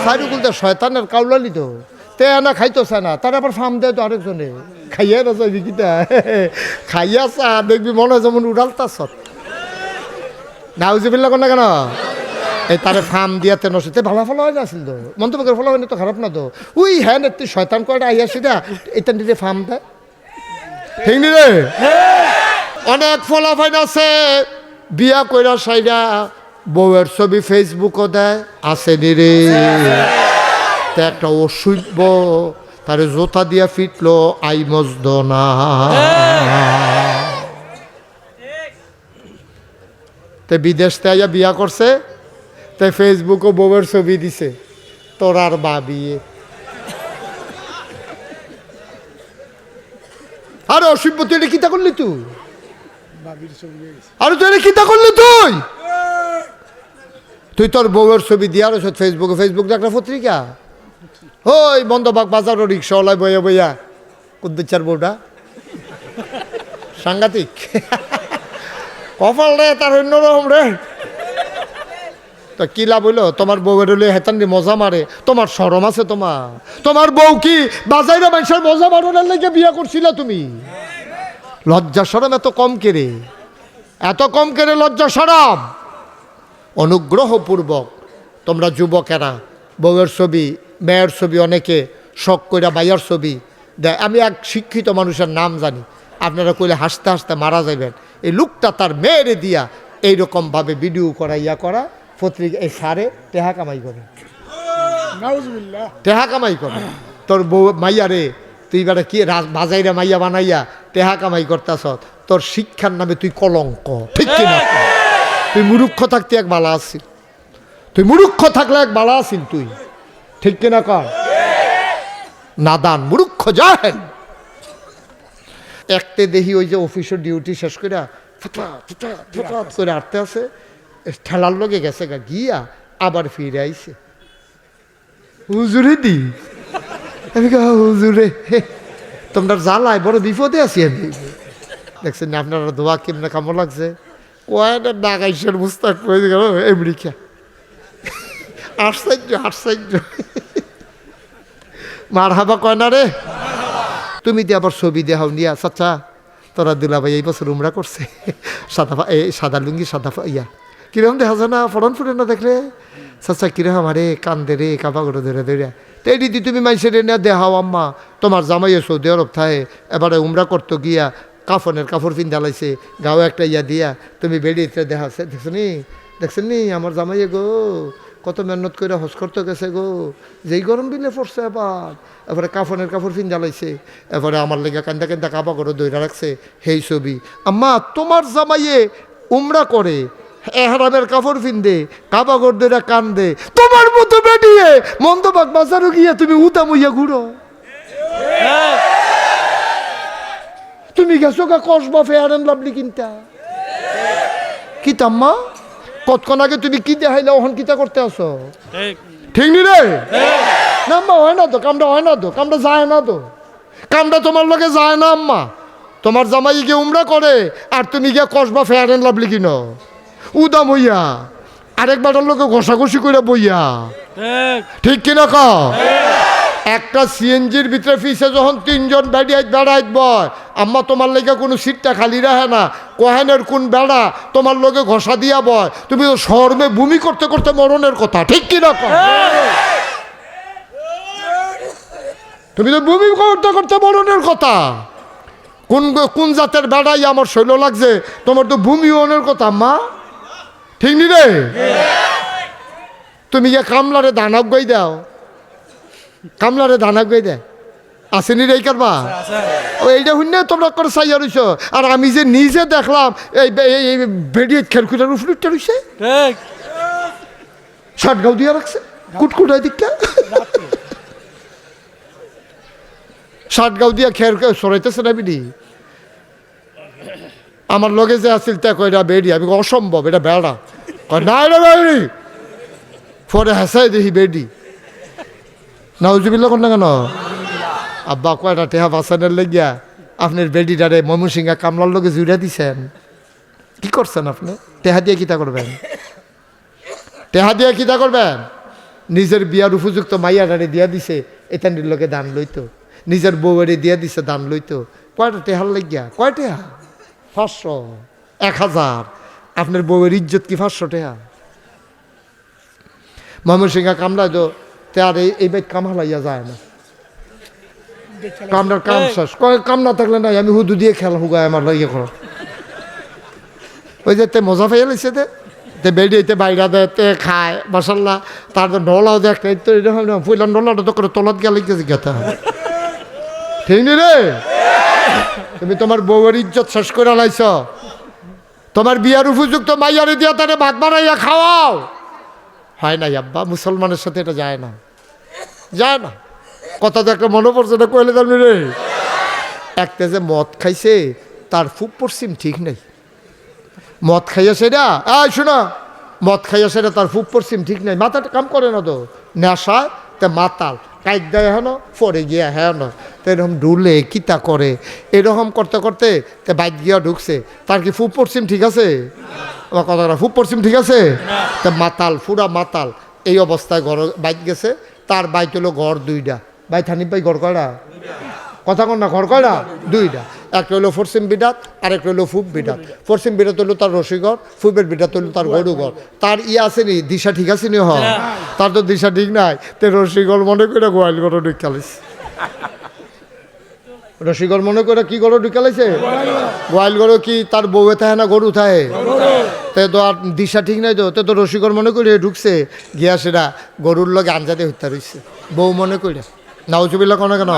ফাইরুকুল তো শয়তানের কাউলালি তো তে না খাইতেছে না তার আবার ফার্ম দেয় তো আরেকজনে খাইয়া না যাবি কিতা খাইয়া চা দেখবি মনে হয় যেমন উড়ালতাস নাউজিবিল্লা কোন না কেন এই তারে ফার্ম দিয়াতে নসিতে ভালো ফলো হয় না আসল তো মন্তব্য করে ফলো হয়নি তো খারাপ না তো উই হ্যাঁ তুই শয়তান কয়টা আইয়া সেটা এটা দিতে ফার্ম দেয় ঠিক নি রে অনেক ফলাফাইন আছে বিয়া কইরা সাইরা বউয়ের ছবি ফেসবুকও দেয় আসেনি রে তা একটা অসভ্য তারে জোতা দিয়া ফিটলো আই মজদ না তে বিদেশ থেকে বিয়া করছে তাই ফেসবুকও বউয়ের ছবি দিছে তোর আর বাবিয়ে আরে অসভ্য তুই এটা কিতা করলি তুই আরে তুই এটা কিতা করলি তুই তুই তোর বউয়ের ছবি দিয়া রয়েছ ফেসবুকে ফেসবুক একটা পত্রিকা ওই বন্ধবাগ বাজারও রিক্সাওয়ালায় বইয়া বইয়া কুদ্দুচার বউটা সাংঘাতিক কপাল রে তার অন্যরকম রে তো কি লাভ হইলো তোমার বউয়ের হলে হেতান মজা মারে তোমার শরম আছে তোমার বউ কি বাজাইরা মানুষের মজা মারানোর লেগে বিয়ে করছিল তুমি লজ্জা শরম এত কম কেড়ে লজ্জা শরম অনুগ্রহপূর্বক তোমরা যুবকেরা বউয়ের ছবি মেয়ের ছবি অনেকে শখ কইরা বাইয়ার ছবি দেয় আমি এক শিক্ষিত মানুষের নাম জানি আপনারা কইলে হাসতে হাসতে মারা যাবেন এই লোকটা তার মেয়েরে দিয়া এইরকমভাবে ভিডিও করা করা পত্রিকা এই সারে টেহা কামাই করে তোর বউ মাইয়া রে তুই বেটা কি বাজাইরা মাইয়া বানাইয়া টেহা কামাই করতেছ তোর শিক্ষার নামে তুই কলঙ্ক ঠিক কিনা তুই মুরুক্ষ থাকতে এক বালা আসিল তুই ঠিক কিনা কর নাদান মুরুক্ষ যাহেন একতে দেখি ওই যে অফিসের ডিউটি শেষ করে ফটাফট করে আটতে আছে ঠেলার লগে গেছে গিয়া আবার ফিরে আইছে হুজুরে দি আমি হুজুরে তোমরা জ্বালায় বড় বিপদে আছি আমি দেখছেন আপনারা দোয়া কেমনে কামড় লাগছে কয়টা ডাকাইশের মুস্তাক পড়ে গেল আমেরিকা আশ্চর্য মার হাবা কয় না রে তুমি দিয়ে আবার ছবি দেখাও নিয়া চাচা তোরা দুলা ভাই এই বছর উমরা করছে সাদা লুঙ্গি সাদা কিরকম দেখা যায় না ফরন ফুটে না দেখলে চাচা কিরকম আরে কান্দে রে কাপা করে ধরে তো এই দিদি তুমি মাইসের না দেখাও আম্মা তোমার জামাইয়ে সৌদি আরব থাকে এবারে উমরা করতো গিয়া কাফনের কাপড় পিন্ধা লাইছে গাও একটা দিয়া তুমি বেরিয়ে দেখাচ্ছে দেখছেন নি আমার জামাইয়ে গো কত মেহনত করে হজ করতে গেছে গো যেই গরম দিলে পড়ছে এবারে কাফনের কাপড় পিন্ধা লাইছে এবারে আমার লেগে কান্দা কাপা করে দইরা রাখছে সেই ছবি আম্মা তোমার জামাইয়ে উমরা করে এহরামের কাপড় পিন্দে কাপা করে দইরা কান্দে তোমার মতো বেটিয়ে মন্দবাগ বাজারও গিয়ে তুমি উতামুইয়া ঘুরো তুমি গেছো গা কসবা ফেয়ার এন্ড লাভলি কিনতা কি তাম্মা কতক্ষণ আগে তুমি কি দেখাইলে ওখান কিতা করতে আসো ঠিক নি রে না আম্মা হয় না তো কামটা যায় না তো কামটা তোমার লোকে যায় না আম্মা তোমার জামাই গিয়ে উমরা করে আর তুমি গিয়ে কসবা ফেয়ার এন্ড লাভলি কিনো উদাম হইয়া আরেকবারের লোকে ঘষাঘষি করে বইয়া ঠিক কিনা ক একটা সিএনজির ভিতরে ফিসে যখন 3 জন বেড়াইত বয় আম্মা তোমার লেগে কোনো সিটটা খালি রাখে না কোহেনের কোন বেড়া তোমার লোকে ঘষা দিয়া বয় তুমি তো শহরে বমি করতে করতে মরণের কথা ঠিক কিনা ক তুমি তো বমি করতে করতে মরণের কথা কোন জাতের বেড়াই আমার শৈল লাগছে তোমার তো বমি হওয়ার কথা আম্মা ঠিক নি রে তুমি গিয়ে কামলারে দানাব গাই দাও কামলারে দানাব গাই দেয় আসেনি রে কারবা এইটা শুনে তোমরা করে চাইয়া রইছ আর আমি যে নিজে দেখলাম এই বেডিয়ে খেলকুটার উপরে উঠতে রইছে শার্ট গাও দিয়া রাখছে কুটকুটায় দিকটা শার্ট গাও দিয়া খের সরাইতেছে না বিডি আমার লগে যে আসিল তা কয়টা বেডি আমি অসম্ভব এটা বেড়া কয় না এটা বেড়ি পরে হাসাই দেখি বেডি নাউজুবিল্লাহ কর না কেন আব্বা কয়টা টেহা বাসানের লেগিয়া আপনার বেডিটারে ময়মনসিংহা কামলার লগে জুড়ে দিছেন কি করছেন আপনি টেহা দিয়ে কিতা করবেন নিজের বিয়ার উপযুক্ত মাইয়াডারে দিয়া দিছে এতানির লোকে দান লইতো, নিজের বউয়েরে দিয়া দিছে দান লইতো। কয়টা টেহার লাগিয়া? কয় টেহা? 500, 1000। আপনার বউয়ের ইজ্জত কি 500 টেহা? ময়মনসিংহা কামড়ায় তো তে আর এই বাইক কাম হালাইয়া যায় না। কামড়ার কাম শেষ, কয় কাম না থাকলে নাই আমি হুদু দিয়ে খেলা হুগায় আমার ইয়ে করো। ওই যে তে মজা পাইয়া লাইছে তে বেড়িয়েতে বাইরা দেয়, তে খায় মাসাল্লাহ, তার ডলাও দেখ তো এরকম ফুলান ডলাটা তো করে তলাত গেলে গেছে গেতে হবে। ঠিক নি রে? তুমি তোমার বউয়ের ইজ্জত শেষ করে লাইছ, তোমার বিয়ার উপযুক্ত মাইয়ারে দিয়া তারে ভাত বানাইয়া খাওয়াও। হয় নাই আব্বা, মুসলমানের সাথে এটা যায় না, যায় না। কথা তো একটা মনে পড়ছে না, কইলে জানি রে। একটা যে মদ খাইছে তার ফুক পশ্চিম ঠিক নেই। মদ খাইয়া সেটা শোনা, মদ খাইয়া সেটা তার ফুক পশ্চিম ঠিক নেই। মাথাটা কাম করে না তো, নেশা তে মাতাল কাইক দেয় হেন, পরে গিয়া হ্যাঁ না তো এরকম ডুলে কিতা করে, এরকম করতে করতে তে বাইক গিয়া ঢুকছে। তার কি ফুক পশ্চিম ঠিক আছে? আমার কথাটা ফুক পশ্চিম ঠিক আছে? তা মাতাল, ফুরা মাতাল, এই অবস্থায় ঘর বাইক গেছে। তার বাইক হলো ঘর 2টা। ভাই থানিপ ভাই ঘর কয়টা? কথা কন না, ঘর কয়টা? 2টা। একটা হলো পশ্চিম বিডাত, আরেকটা হলো ফুব বিডাত। পশ্চিম বিডাত হলো তার রসিঘর, ফুবের বিডাত হলো তার গরুঘর। তার আসেনি, দিশা ঠিক আছে নি? তার তো দিশা ঠিক নাই। তে রসিঘর মনে করে গোয়াল গরু ঢুকালাইছে। রসিঘর মনে করে কি গরু ঢুকালাইছে? গোয়াল গরু। কি তার বউয়ে থাকে না গরু থাকে? তে তো আর দিশা ঠিক নাই তো, তে তো রসিঘর মনে করে ঢুকছে গিয়া সেটা গরুর লগে আঞ্জাদে হত্যা রয়েছে বউ মনে করে। নাউজুবিল্লাহ কোনো কেন?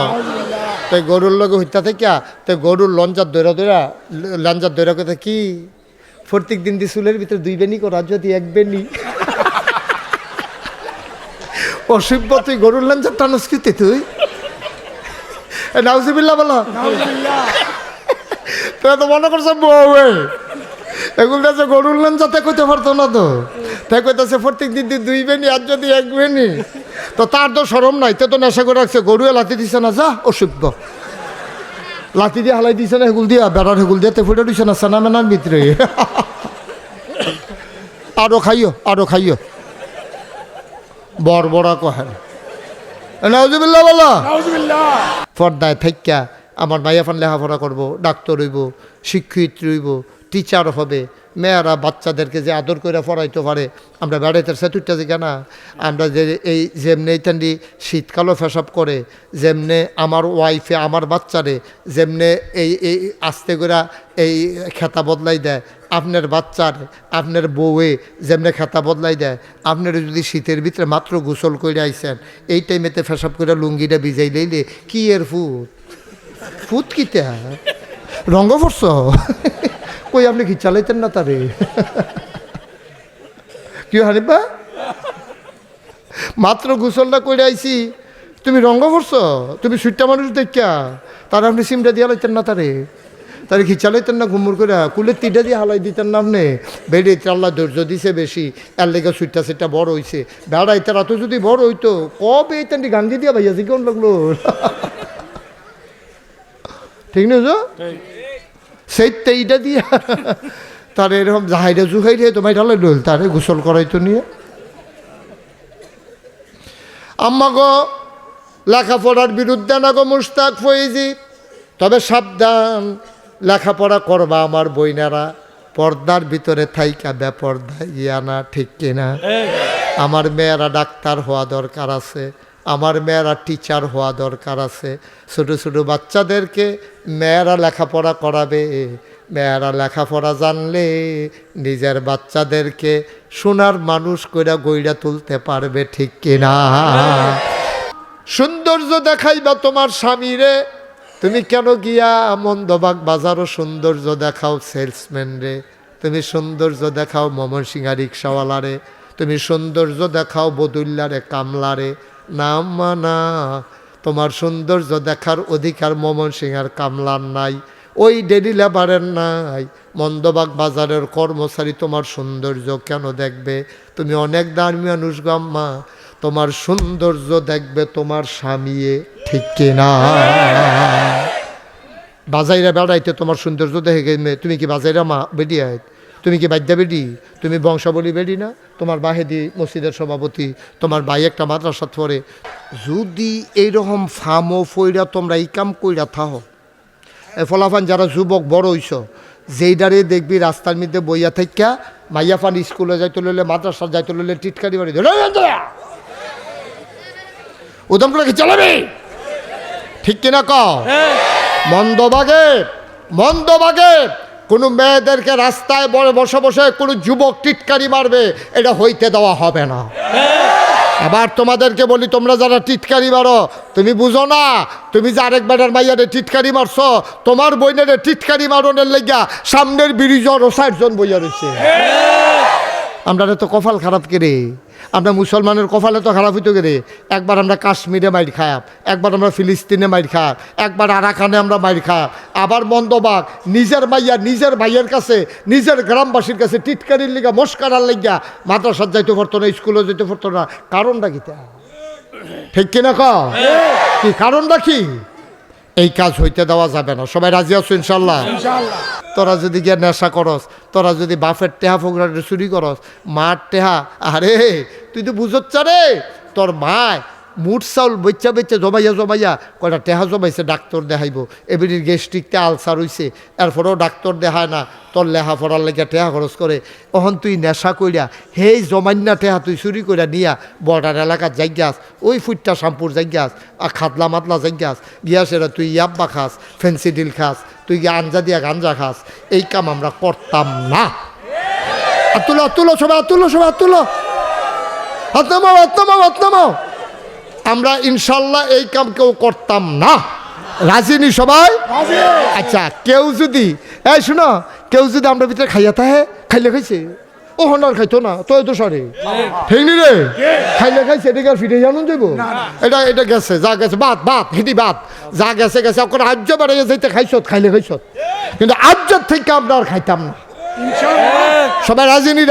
তাই গরুর লগে হত্যা থেকে তো গরুর লঞ্জার দৈরা কথা কি প্রত্যেক দিন দিয়ে চুলের ভিতরে 2 বেনি করা, যদি 1 বেনি অসভ্য। তুই গরুর লঞ্জার টানস্কৃতি তুই নাউজুবিল্লাহ বলো। তুই তো মনে করছো বউ এগুলো আছে গরুর লঞ্জাতে কইতে পারতো না তো, তাই কইতেছে প্রত্যেক দিন দিয়ে 2 বেনি আর যদি 1 বেনি। তো তার তো শরম নাই, তে তো নেশা করে রাখছে। গরুয়ে লাথি দিছে না, যা অসভ্য, লাথি দিয়ে হালাই দিছে না, হেগুল দিয়া বেড়ার হেগুল দিয়ে ফুটে দিছে না সানা মেনার ভিতরে। আরো খাইও বড়া কহেন। নাউজুবিল্লাহ বলো। পর্দায় থাইকা আমার মাইয়াফান লেখাপড়া করবো, ডাক্তার হইব, শিক্ষিত হইব, টিচার হবে। মেয়েরা বাচ্চাদেরকে যে আদর করে পড়াইতে পারে, আমরা বেড়াইতে সেতুরটা যে কেনা আমরা যে এই যেমনি এইটান্ডি শীতকালও ফেসাব করে, যেমনে আমার ওয়াইফে আমার বাচ্চারে যেমনে এই আস্তে করে এই খেতা বদলাই দেয়, আপনার বাচ্চার আপনার বউয়ে যেমনে খেতা বদলাই দেয়। আপনারা যদি শীতের ভিতরে মাত্র গোসল করে আইসেন, এই টাইমেতে ফেসাব করে লুঙ্গিটা ভিজাই লইলে কি এর ফুট কিতে রঙ্গ পড়ছ কই? আপনি কি চালাইতেন না তারে? কি হানিবা, মাত্র গোসলটা করে আইছি, তুমি রঙ্গ পড়ছ? তুমি সুইটটা মানুষ দেখা তার আপনি সিমটা দিয়া লাইতেন না তারে? তারে কি চালাইতেন না ঘুমুর করে? কুলের 3টা দিয়ে হালাই দিতেন না আপনি? বেড়ে আল্লাহ ধৈর্য দিছে বেশি, এর লেগে সুইটটা সেটা বড় হয়েছে। বেড়াইতে রাত যদি বড় হইতো কবে এইটান গান্ধী দিয়া ভাইয়া কেমন লাগলো? ঠিক না সেইটা এইটা দিয়া তার এরকম জাহাইরা জুহাইরে তোমায় ঢালাই ডোল তারে গোসল করাইতো নিয়ে। আম্মা গো লেখাপড়ার বিরুদ্ধে না গো মুশতাক ফয়েজি, তবে সাবধান, লেখাপড়া করবা আমার বইনারা, পর্দার ভিতরে থাইকা বেপর্দা ইয়া না, ঠিক কিনা? আমার মেয়েরা ডাক্তার হওয়া দরকার আছে, আমার মেয়েরা টিচার হওয়া দরকার আছে। ছোটো ছোটো বাচ্চাদেরকে মেয়েরা লেখাপড়া করাবে। মেয়েরা লেখাপড়া জানলে নিজের বাচ্চাদেরকে সোনার মানুষ কইরা গইরা তুলতে পারবে, ঠিক কিনা? সৌন্দর্য দেখাইবা তোমার স্বামীরে, তুমি কেন গিয়া মন্দবাগ বাজারও সৌন্দর্য দেখাও সেলসম্যান রে, তুমি সৌন্দর্য দেখাও ময়মনসিংহা রিক্সাওয়ালারে, তুমি সৌন্দর্য দেখাও বদুল্লারে কামলারে। না মানা, তোমার সৌন্দর্য দেখার অধিকার ময়মনসিংহের কামলার নাই, ওই ডেলি লেবারের নাই, মন্দবাগ বাজারের কর্মচারী তোমার সৌন্দর্য কেন দেখবে? তুমি অনেক দামি মানুষ গাম্মা, তোমার সৌন্দর্য দেখবে তোমার স্বামীয়ে, ঠিক কিনা? বাজাইরা বেড়াইতে তোমার সৌন্দর্য দেখে গেলে তুমি কি বাজাইরা মা বেরিয়ে তুমি কি বাদ্যা বেডি? তুমি বংশাবলী বেডি না? তোমার বাহেদি মসজিদের সভাপতি, তোমার ভাই একটা মাদ্রাসাত পড়ে। যদি এইরকম ফামো ফইরা তোমরা এই কাম কইরা থাহ, ফলাফান যারা যুবক বড় হইছ, যেইডারে দেখবি রাস্তার মধ্যে বইয়া থাইকা মাইয়া ফান স্কুলে যাইতে লইলে, মাদ্রাসা যাইতে লইলে টিটকারি বাড়ি উদম করে কি চালাবি? ঠিক কিনা ক? মন্দভাগে কোনো মেয়েদেরকে রাস্তায় বসে বসে কোনো যুবক টিটকারি মারবে, এটা হইতে দেওয়া হবে না। আবার তোমাদেরকে বলি, তোমরা যারা টিটকারি মারো, তুমি বুঝো না তুমি যে আরেক বেটার মাইয়ারে টিটকারি মারছো, তোমার বইনের টিটকারি মারনের লেগা সামনের ব্রিজ আরো 60 জন বইয়া রয়েছে। আমরা তো কপাল খারাপ করে, আমরা মুসলমানের কপালে তো খারাপ হইতে গেলে, একবার আমরা কাশ্মীরে মাইর খাপ, একবার আমরা ফিলিস্তিনে মাইর খাপ, একবার আরাকানে আমরা মাইর খাপ। আবার মন্দবাগ নিজের মাইয়া নিজের ভাইয়ের কাছে, নিজের গ্রামবাসীর কাছে টিটকারির লিগা মস্কারার লিগা মাদ্রাসাত যাইতে পারতো না, স্কুলে যেতে পারতো না। কারণটা কি? ঠিক কিনা ক? কি কারণটা কি? এই কাজ হইতে দেওয়া যাবে না। সবাই রাজি আছো ইনশাল্লাহ? তোরা যদি গিয়ে নেশা করস, তোরা যদি বাপের টেহা ফোকরাটে চুরি করস, মার টেহা, আরে তুই তো বুঝচ্ছ রে, তোর মায় মুঠ চাউল বেচা জমাইয়া কয়টা টেহা জমাইছে, ডাক্তার দেখাইব, এবিডির গ্যাস্ট্রিকতে আলসার হইছে, এরপরেও ডাক্তার দেখায় না, তোর লেহা পড়ার লেগে টেহা খরচ করে। তখন তুই নেশা কইরা হেই জমান্যা টেহা তুই চুরি কইরা নিয়া বর্ডার এলাকার জায়গাস, ওই ফুটটা শ্যাম্পুর জায়গাস, আর খাদলা মাতলা জায়গাস গিয়া সেরা তুই ইয়াব্বা খাস, ফেন্সিডিল খাস, তুই গিয়ে আঞ্জা দিয়া গাঞ্জা খাস। এই কাম আমরা করতাম না। তুলো সবাই, হাত নামাও। আমরা ইনশাল্লাহ এই কাম কেউ করতাম না। রাজিনি সবাই? আচ্ছা, কেউ যদি শোনো, কেউ যদি আমরা ভিতরে খাইয়া থাকে, খাইলে খাইছে, ও হনার খাইতো না তো তো সরে ঠিক নি রে, খাইলে খাইছে, এটা ফিরে জানুন যাইব, এটা গেছে, যা গেছে বাদ হিদি বাদ, যা গেছে ওখানে আজ্য বাড়ে যাইতে খাইছত, খাইলে খাইছত, কিন্তু আজ্যর থেকে আমরা আর খাইতাম না। সবাই রাজিনি?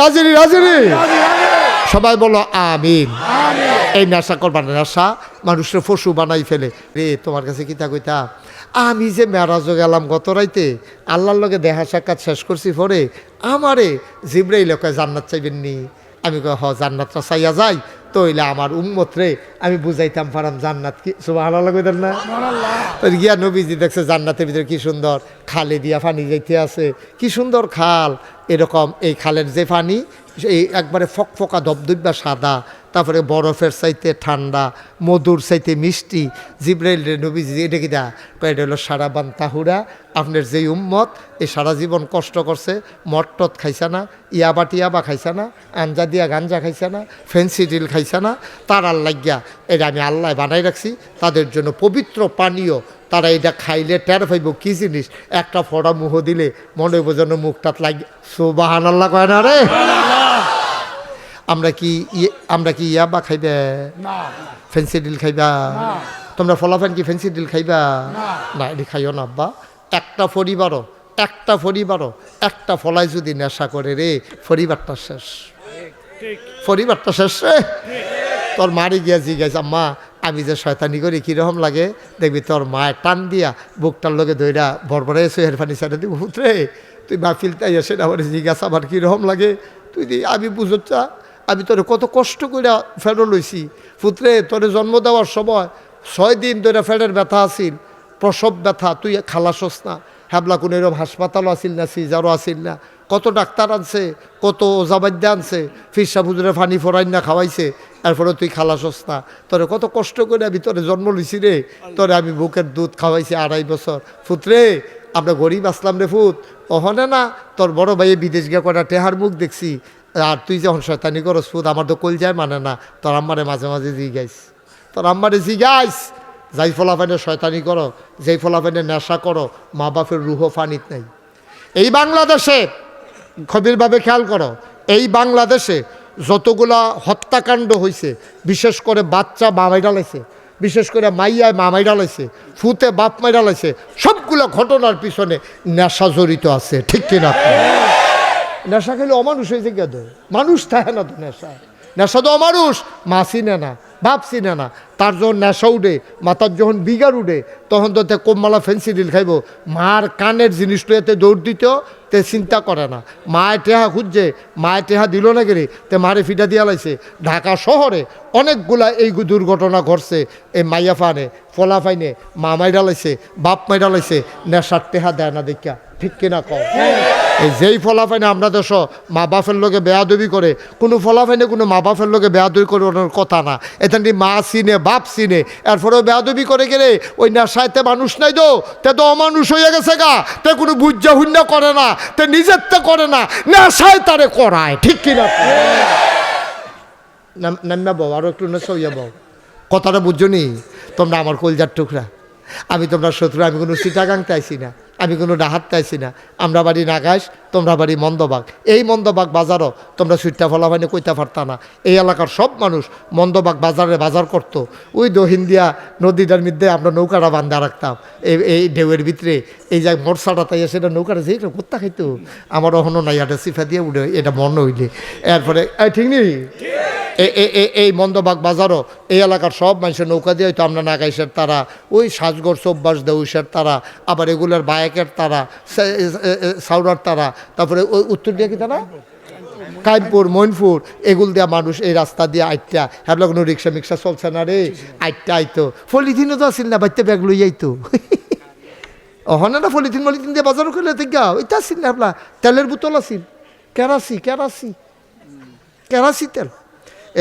সবাই বলো আমিন। এই নেশা করবা না, নেশা মানুষের পশু বানাই ফেলে রে। তোমার কাছে কিতা কইতা, আমি যে মেরাজও গেলাম গত রাইতে, আল্লাহর লগে দেখা সাক্ষাৎ শেষ করছি, পরে আমারে জিবরাইল কয় জান্নাত চাইবেননি? আমি কই হ, জান্নাতটা চাইয়া যাই, তো হইলে আমার উম্মত রে আমি বুঝাইতাম পারাম জান্নাত কি। সুবহানাল্লাহ কইতেন না? গিয়া নবীজি দেখছে জান্নাতের ভিতরে কি সুন্দর খালে দিয়া পানি যাইতে আছে, কি সুন্দর খাল। এরকম এই খালের যে পানি, এই একবারে ফকফকা ধবধবা সাদা, তারপরে বরফের চাইতে ঠান্ডা, মধুর চাইতে মিষ্টি। জিবরাইল রে নবীজি এটা কি দা কয়, এটা হলো সারাবান তাহুরা, আপনার যেই উম্মত এই সারা জীবন কষ্ট করছে, মটটত খাইছে না, ইয়াবা খাইছে না, আঞ্জা দিয়া গাঞ্জা খাইছে না, ফেন্সিডিল খাইছে না, তার লাগিয়া এটা আমি আল্লাহ বানাই রাখছি তাদের জন্য পবিত্র পানীয়। তারা এটা খাইলে টের পাইব কি জিনিস। একটা ফোড়া মুহ দিলে মনে হইব যেন মুখটাত লাগে। সুবহানাল্লাহ কয় না রে? আমরা কি ইয়াবা খাইবে না, ফেন্সিডিল খাইবা? তোমরা ফলাফেন কি ফেন্সিডিল খাইবা না? এটি খাইও না আব্বা। একটা পরিবারও একটা ফলাই যদি নেশা করে রে, পরিবারটা শেষ রে। তোর মারি গিয়া জিজ্ঞাসা, আম্মা আমি যে শয়তানি করি কীরকম লাগে, দেখবি তোর মায়ের টান দিয়া বুকটার লগে দইরা বরবরে সোহের পানি সাইডে দিব, পুত্রে তুই মাহফিল তাই সেটা আমার জিজ্ঞাসা আমার কীরকম লাগে, তুই আমি বুঝচ্ছা আমি তোরে কত কষ্ট করে ফেরো লইছি, পুত্রে তোরে জন্ম দেওয়ার সময় 6 দিন ধরে ফেরের ব্যথা আসিল, প্রসব ব্যথা, তুই খালাসস না, হ্যাবলা কোনো এরকম হাসপাতালও আসিল না, সিজারও আসিল না, কত ডাক্তার আনছে, কত ওজাবাদ্য আনছে, ফিরসা হুজুরে পানি ফোরাইন না খাওয়াইছে, এরপরে তুই খালাসস না, তোরে কত কষ্ট করে আমি তোরে জন্ম লইছি রে, তোরে আমি বুকের দুধ খাওয়াইছি 2.5 বছর, পুত্রে আমরা গরিব আসলাম রে ফুত, ওহনে না তোর বড় ভাইয়ে বিদেশ গিয়ে কটা টেহার মুখ দেখছি, আর তুই যখন শয়তানি করস ফুত, আমার তো কলজায় মানে না, তোর আম্মারে মাঝে মাঝে জিগাইস, যাই ফলাফাইনে শয়তানি করো, যেই ফলাফাইনে নেশা করো, মা বাপের রুহ ফানিত নাই। এই বাংলাদেশে গভীরভাবে খেয়াল করো, এই বাংলাদেশে যতগুলা হত্যাকাণ্ড হয়েছে, বিশেষ করে বাচ্চা মামাই ডালাইছে, বিশেষ করে মাইয়ায় মামাই ডালাইছে, ফুতে বাপ মাই ডালাইছে, সবগুলো ঘটনার পিছনে নেশা জড়িত আছে। ঠিক কিনা? নেশা খেলে অমানুষ হয়েছে কেন? মানুষ থাকে না তো, নেশা তো অমানুষ, মাসি না ভাবছি না তার যখন নেশা উঠে মাথার যখন বিগার উঠে তখন তো কোমমালা ফেন্সিডিল খাইব মার কানের জিনিসটা এতে দৌড় দিত তে চিন্তা করে না মায়ের টেহা খুঁজছে মায়ের টেহা দিল না গেলে তে মারে ফিটা দিয়া লাইছে। ঢাকা শহরে অনেকগুলা এই দুর্ঘটনা ঘটছে এই মাইয়া ফানে ফলা ফাইনে মা মাইরা লাইছে বাপ মাইরা লাইছে নেশার টেহা দেয় না দেখা ঠিক কিনা কম। এই যেই ফলাফাইনে আমরা দেশ মা বাপের লোকে বেয়াদবি করে কোনো ফলাফাইনে কোনো মা বাপের লোকে বেয়াদবি করে ওনার কথা না এখানটি মা চিনে বাপ চিনে এরপরেও বেয়াদবি করে গেলে ওই নেশাইতে মানুষ নাই তে তো অমানুষ হয়ে গেছে গা তে কোনো বুঝা হুন্য করে না তে নিজের তে করে না নেশায় তারে করায় ঠিক কিনা নাম্যা বউ আরও একটু নেশা হইয়া বউ কথাটা বুঝছো নি তোমরা আমার কলজার টুকরা আমি তোমরা শত্রু আমি কোনো চিটাগাংতে আইসি না আমি কোনো ডাহাততে আইসি না আমরা বাড়ি নাগাইশ তোমরা বাড়ি মন্দবাগ এই মন্দবাগ বাজারও তোমরা সুইটটা ফলাফাইনে কইতে পারতা না এই এলাকার সব মানুষ মন্দবাগ বাজারে বাজার করতো ওই দহিন্দিয়া নদীটার মধ্যে আমরা নৌকাটা বান্ধা রাখতাম এই ঢেউয়ের ভিতরে এই যে মোরসাটা তাই সেটা নৌকাটা যে কোথা খাইতো আমার অহনো নাই এটা সিফা দিয়ে উঠে এটা মনে হইলে এরপরে ঠিক নেই এই মন্দবাগ বাজারও এই এলাকার সব মানুষের নৌকা দিয়ে হয়তো আমরা নাগাইশের তারা ওই সাজগড় চব্বাস দেউসের তারা আবার এগুলোর বায়েকের তারা সাউরার তারা তারপরে ওই উত্তর দিয়ে কি তারা কাইমপুর মইনপুর এগুল দেওয়া মানুষ এই রাস্তা দিয়ে আইটা হ্যাবলা কোনো রিক্সা মিক্সা চলছে না রে আইটা আইতো ফলিথিনও তো আসিল না বাইতে ব্যাগ লই আইতো অহনা না ফলিথিন মলিথিন দিয়ে বাজারও করলে গা ওইটা আসিল না হ্যাবলা তেলের বোতল আসিল কেরাসি তেল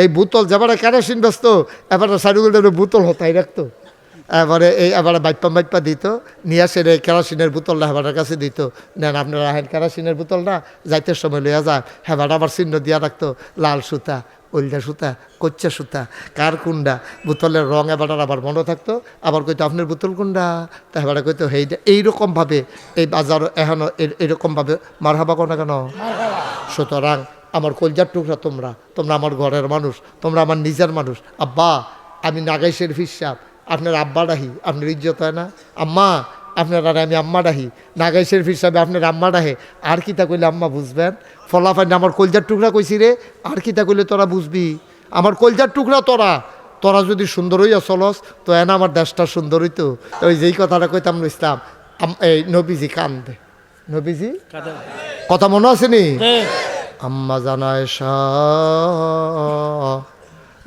এই বোতল যেবারে কেরোসিন ব্যস্ত এবারে সাইডগুলো বোতল হতাই রাখতো এবারে বাইপা দিত নিয়ে আসে রে কেরোসিনের বোতলটা হেবাটার কাছে দিত নেন আপনারা রাখেন কেরোসিনের বোতলটা যাইতে সময় লইয়া যায় হেবাটা আবার চিহ্ন দিয়া রাখতো লাল সুতা ওলদা সুতা কচ্চা সুতা কার কুন্ডা বোতলের রং এবারটার আবার মনে থাকতো আবার কইতো আপনার বোতল কুন্ডা তা হেবাটা কইতো হেইটা এইরকমভাবে এই বাজার এখনও এইরকমভাবে মার হাবা কোনো কেন। সুতরাং আমার কলজার টুকরা তোমরা আমার ঘরের মানুষ তোমরা আমার নিজের মানুষ। আব্বা আমি নাগাইশের ফিসাব আপনার আব্বা ডাহি আপনার ইজ্জত হয় না আম্মা আপনার আর আমি আম্মা ডাহি নাগাইশের ফিসাবে আপনার আম্মা ডাহে আর কিতা কইলে আম্মা বুঝবেন ফলাফাইন আমার কলজার টুকরা কইছি রে আর কিতা কইলে তোরা বুঝবি আমার কলজার টুকরা তোরা যদি সুন্দর হইয়া চলস তো এনা আমার দেশটা সুন্দর হইতো। ওই যেই কথাটা কইতাম ইসলাম এই নবীজি কান্দে নবীজি কথা মনে আছে নি আম্মা জানায়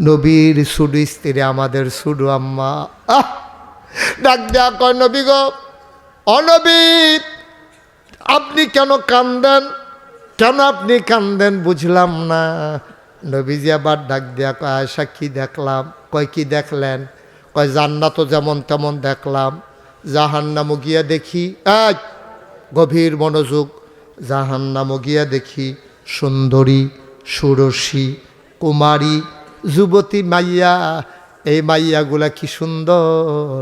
নবীর সুডু স্ত্রী আমাদের সুডু আম্মা ডাক দেয়া কয় নবী গো অনবী আপনি কেন কান্দেন বুঝলাম না। নবীজি আবার ডাক দেয়া কয় আয়সা কি দেখলাম কয় কি দেখলেন কয় জান্নাতও যেমন তেমন দেখলাম জাহান্নামও গিয়া দেখি গভীর মনোযোগ জাহান্নামও গিয়া দেখি সুন্দরী সুরসী কুমারী যুবতী মাইয়া এই মাইয়াগুলা কি সুন্দর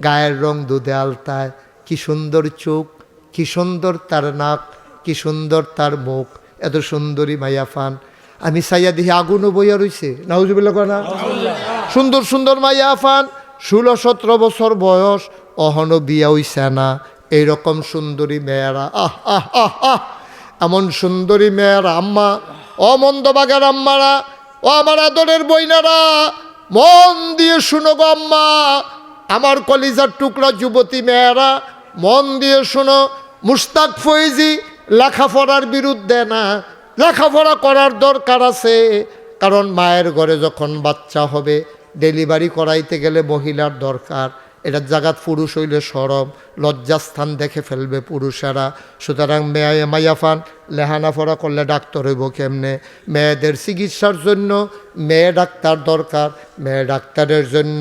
গায়ের রং দুধে আলতায় কি সুন্দর চোখ কি সুন্দর তার নাক কি সুন্দর তার মুখ এত সুন্দরী মাইয়া ফান আমি চাইয়া দেখি আগুনও বইয়া রইছে নাউজুবিল্লাহ না সুন্দর সুন্দর মাইয়া ফান 16-17 বছর বয়স অহনো বিয়া হইছে না এইরকম সুন্দরী মেয়েরা এমন সুন্দরী মেয়েরা আম্মা মন্দবাগের আম্মারা ও আমার আদরের বইনারা মন দিয়ে শুনো গো আম্মা আমার কলিজার টুকরা যুবতী মেয়েরা মন দিয়ে শুনো মুশতাক ফৈজি লেখাপড়ার বিরুদ্ধে না লেখাপড়া করার দরকার আছে কারণ মায়ের ঘরে যখন বাচ্চা হবে ডেলিভারি করাইতে গেলে মহিলার দরকার এটার জায়গাত পুরুষ হইলে সরম লজ্জাস্থান দেখে ফেলবে পুরুষেরা। সুতরাং মাইয়াফান লেহানা পড়া করলে ডাক্তার হইব কেমনে মেয়েদের চিকিৎসার জন্য মেয়ে ডাক্তার দরকার মেয়ে ডাক্তারের জন্য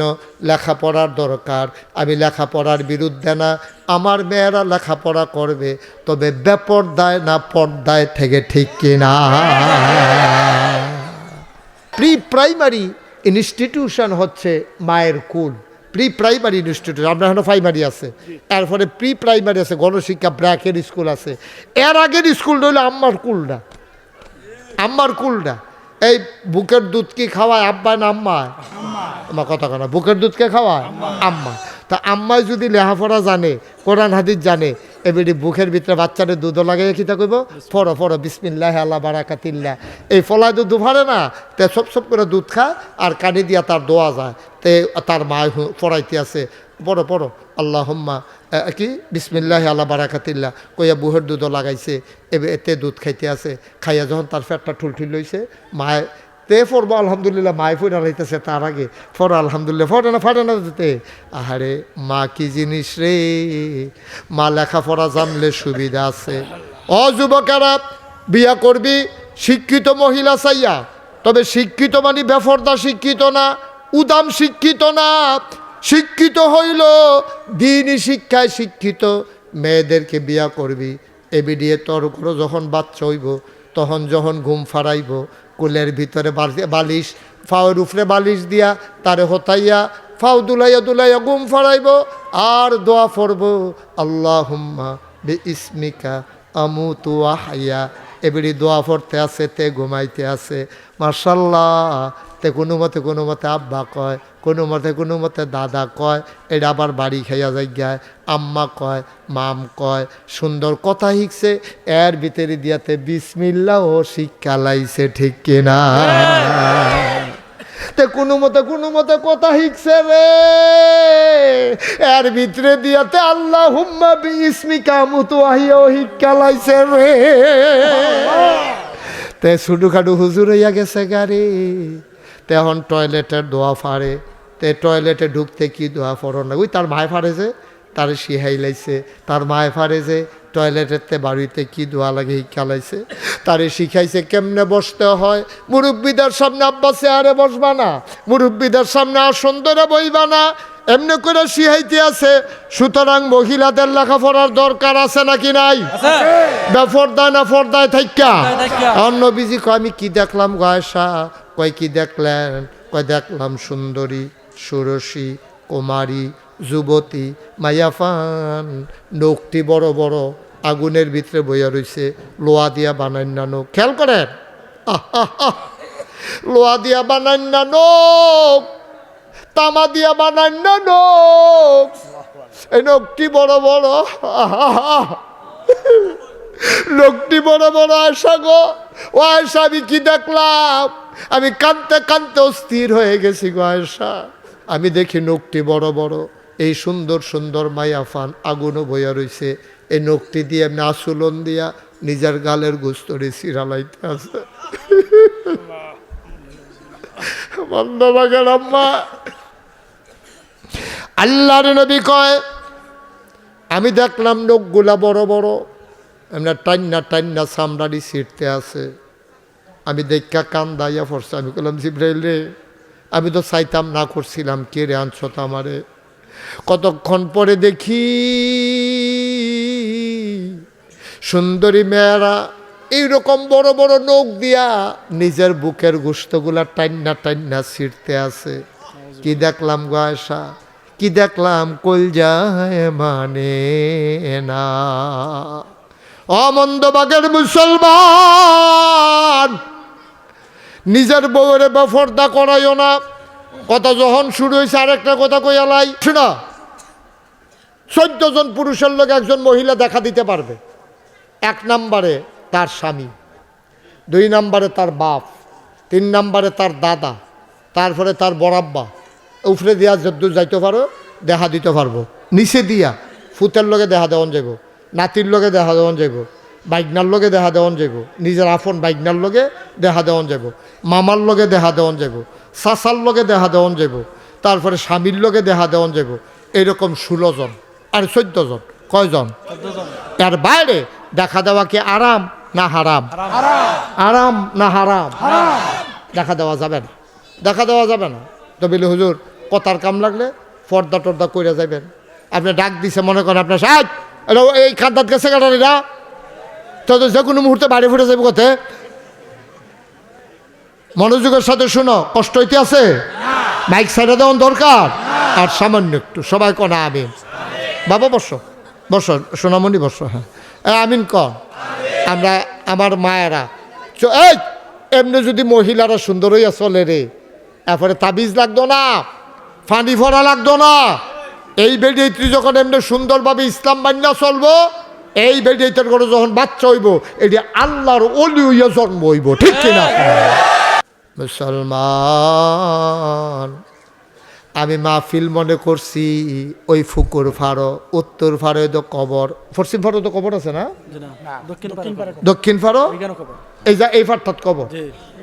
লেখাপড়ার দরকার। আমি লেখাপড়ার বিরুদ্ধে না আমার মেয়েরা লেখাপড়া করবে তবে বেপর্দায় না পর্দায় থেকে ঠিক কিনা। প্রি প্রাইমারি ইনস্টিটিউশন হচ্ছে মায়ের কুল প্রি প্রাইমারি ইনস্টিটিউট আমরা এখনো প্রাইমারি আছে এরপরে প্রি প্রাইমারি আছে গণশিক্ষা ব্র্যাকের স্কুল আছে এর আগের স্কুল রইল আম্মার কুলটা এই বুকের দুধ কি খাওয়ায় আব্বায় না আম্মায়? আমার কথা কেনা, বুকের দুধ কে খাওয়ায়? আম্মা। তা আম্মায় যদি লেখাপড়া জানে, কোরআন হাদিস জানে, এবারে বুকের ভিতরে বাচ্চাদের দুধও লাগাই কিতা কইব, ফড়ো ফড়ো বিসমিল্লাহ আল্লাহ বারাকাতিল্লাহ। এই ফলায় দুধ ফারে না, তে সব করে দুধ খায় আর কানে দিয়া তার দোয়া যায়। তে তার মা পড়াইতে আছে, পড়ো পড়ো আল্লাহুম্মা কি বিসমিল্লাহ আল্লাহ বারাকাতিল্লাহ কইয়া বুহের দুধও লাগাইছে, এতে দুধ খাইতে আছে। খাইয়া যখন তার পেটটা ঠুলঠুল লইছে, মায় তে ফরবো আলহামদুলিল্লাহ, মায় ফুরা লাইতেছে তার আগে ফরো আলহামদুলিল্লাহ, ফাটে না দিতে। আহারে মা কি জিনিস রে, মা লেখাপড়া জানলে সুবিধা আছে। অ যুবকেরা, বিয়া করবি শিক্ষিত মহিলা চাইয়া, তবে শিক্ষিত মানে বেফরদা শিক্ষিত না, উদাম শিক্ষিত না। শিক্ষিত হইল দিনই শিক্ষায় শিক্ষিত মেয়েদেরকে বিয়া করবি। এবিডিয়ে তোর করে যখন বাচ্চা হইব, তখন যখন ঘুম ফারাইব, কুলের ভিতরে বালিশ, ফাওয়ের উপরে বালিশ দিয়া তারে হতাইয়া ফাও দুলাইয়া দুলাইয়া ঘুম ফারাইব আর দোয়া পড়ব, আল্লাহুম্মা বি ইসমিকা আমুতু ওয়া হাইয়া। এবারে দোয়া পড়তে আছে, তে ঘুমাইতে আছে। মাশাল্লাহ, তে কোনো মতে আব্বা কয়, কোনো মতে দাদা কয়, এটা আবার বাড়ি খাইয়া যাইগায় আম্মা কয়, মাম কয়, সুন্দর কথা শিখছে। এর ভিতরে দিয়াতে বিসমিল্লাহ ও শিক্ষা লাইছে, ঠিক কিনা? তে কোনো মতে কথা শিখছে রে, এর ভিতরে দিয়াতে আল্লাহুম্মা বিইসমিকা আমুতু ওয়া হাইয়া ও শিক্ষা লাইছে রে। তে ছুটুখাটু হুজুর হইয়া গেছে গাড়ি। তখন টয়লেটের দোয়া ফাড়ে, তে টয়লেটে ঢুকতে কি দোয়া ফড়ো না, ওই তার মায় ফাড়েছে, তার শিহাই লাইছে। তার মায় ফাড়েছে টয়লেটের বাড়িতে কি দোয়া লাগে শিখালাইছে, তারে শিখাইছে কেমনে বসতে হয়। মুরব্বীদের সামনে আব্বা চেয়ারে বসবা না, মুরব্বীদের সামনে আসন ধরে বইবা না, এমনি করে শিখাইতে আছে। সুতরাং মহিলাদের লেখাপড়ার দরকার আছে নাকি নাই? বেফরদায় না ফর্দায় থাইকা? অন্য বিজি কয় আমি কি দেখলাম গয়সা, কয় কি দেখলেন? কয় দেখলাম সুন্দরী, ষোড়শী, কুমারী, যুবতী, মায়াফান, নখটি বড় বড়, আগুনের ভিতরে বইয়া রইছে, লোয়া দিয়া বানাই না নখ। খেয়াল করেন, লোয়া দিয়া বানাই না নখ, তামা দিয়া বানাই না নখ, এই নখটি বড় বড়, লোকটি বড় বড়। আয়সা গো, ও আয়সা, আমি কি দেখলাম? আমি কাঁদতে কাঁদতে অস্থির হয়ে গেছি গো আয়সা। আমি দেখি নখটি বড় বড়, এই সুন্দর সুন্দর মায়াফান, আগুনও বইয়া রইছে। এই নখটি দিয়ে এমনি আসুলন দিয়া নিজের গালের গোস্তরে সিরালাইতে আছে। বন্ধবাগের আম্মা, আল্লাহর নবী কয় আমি দেখলাম নখগুলা বড় বড়, এমনি টান্না টান্না চামড়ারি ছিটতে আছে। আমি দেখা কান্দাইয়া পড়ছে। আমি বললাম জিব্রাইল রে, আমি তো চাইতাম না করছিলাম, কে রে আনছ তো আমারে। কতক্ষণ পরে দেখি সুন্দরী মেয়েরা এইরকম বড় বড় নখ দিয়া নিজের বুকের গোস্তগুলা টান্না টান্না ছিটতে আছে। কি দেখলাম গো আয়সা, কি দেখলাম? কলজায় মানে না। অমন্দবাগের মুসলমান, নিজের বউরে বেফরদা করাইও না। কথা যখন শুরু হয়েছে আরেকটা কথা কইয়ালাই শোনা, 14 জন পুরুষের লোক একজন মহিলা দেখা দিতে পারবে। 1 নম্বরে তার স্বামী, 2 নম্বরে তার বাপ, 3 নম্বরে তার দাদা, তারপরে তার বড়াব্বা। উপরে দিয়া যদ্দূর যাইতে পারো দেখা দিতে পারবো, নিচে দিয়া ফুতের লগে দেখা দেওয়ান যাইব, নাতির লগে দেখা দেওয়ান যাইব, বাইকনার লগে দেখা দেওয়ান যাইব, নিজের আপন বাইকনার লগে দেখা দেওয়ান যাইব, মামার লগে দেখা দেওয়ান যাইব, চাচার লগে দেখা দেওয়ান যাইব, তারপরে স্বামীর লগে দেখা দেওয়ান যাইব। এরকম 16 জন আর 14 জন, কয়জন? এর বাইরে দেখা দেওয়া কি আরাম না হারাম? আরাম না হারাম? দেখা দেওয়া যাবে না, দেখা দেওয়া যাবে না। তো বলি হুজুর কথার কাম লাগলে পর্দা টর্দা কইরা যাবেন। আপনি ডাক দিছে, মনে করেন আপনার সাজ এই কান্দাত গেছে কাটারিরা, তো যে কোনো মুহূর্তে বাড়ি ফুটে যাবে কোথায়। মনোযোগের সাথে শুনো, কষ্ট হইতে আছে, মাইক সাইডে দেওয়ার দরকার। আর সামান্য একটু সবাই কনা আমিন। বাবা বসো, বসো সোনামণি বসো। হ্যাঁ আমিন কন। আমরা আমার মায়েরা এই এমনি যদি মহিলারা সুন্দর হইয়া চলে রে, এরপরে তাবিজ লাগতো না, ফানি ফরা লাগতো না। এই বেডিয়েত্রী যখন এমনি সুন্দরভাবে ইসলাম মান্যা চলবো, এই বেডিয়েত্রের করে যখন বাচ্চা হইব, এটি আল্লাহর ওলি হইয়া জন্ম হইব, ঠিক কিনা? মুসলমান, আমি মাহফিল মনে করছি ওই ফুকুর ফাড়ো, উত্তর ফাড়ো তো কবর, পশ্চিম ফাড়ো তো কবর আছে না, দক্ষিণ ফাড়ো এই যা এই ফাড়টাত কবর,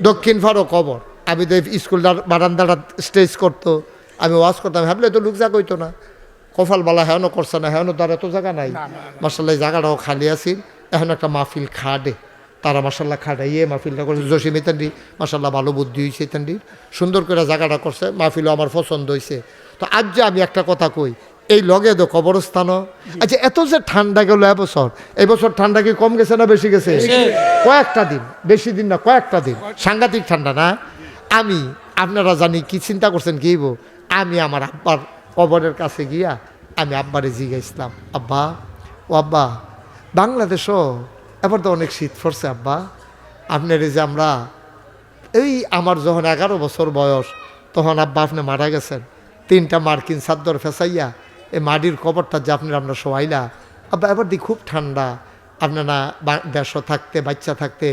দক্ষিণ ফাড়ো কবর। আমি তো স্কুলটার বারান্দাটা স্টেজ করতো, আমি ওয়াজ করতাম, ভাবলে তো লোক যা কইতো না, কপালবালা হেন করছে না, হেন তার এত জায়গা নাই। মার্শাল্লাহ জায়গাটাও খালি আছিল, এখন একটা মাহফিল খাডে, তারা মার্শাল্লাহ খাটাইয়ে মাহফিলটা করছে। জসিম ইতান্ডি মার্শাল্লাহ ভালো বুদ্ধি হয়েছে, ইতান্ডির সুন্দর করে জায়গাটা করছে, মাহফিলও আমার পছন্দ হয়েছে। তো আজ যে আমি একটা কথা কই, এই লগে তো কবরস্থানও। আচ্ছা, এত যে ঠান্ডা গেল এবছর, এবছর ঠান্ডা কি কম গেছে না বেশি গেছে? কয়েকটা দিন, বেশি দিন না, কয়েকটা দিন সাংঘাতিক ঠান্ডা না। আমি আপনারা জানি কি চিন্তা করছেন কি, আমি আমার আব্বার কবরের কাছে গিয়া আমি আব্বারে জিজ্ঞাসলাম, আব্বা ও আব্বা, বাংলাদেশও এবার তো অনেক শীত পড়ছে আব্বা, আপনার এই যে আমরা এই আমার যখন 11 বছর বয়স, তখন আব্বা আপনি মারা গেছেন, 3টা মার্কিন চাদর ফেসাইয়া এই মাটির কবরটা যে আমরা শোয়াইলা আব্বা, এবার দি খুব ঠান্ডা, আপনারা দেশ থাকতে বাচ্চা থাকতে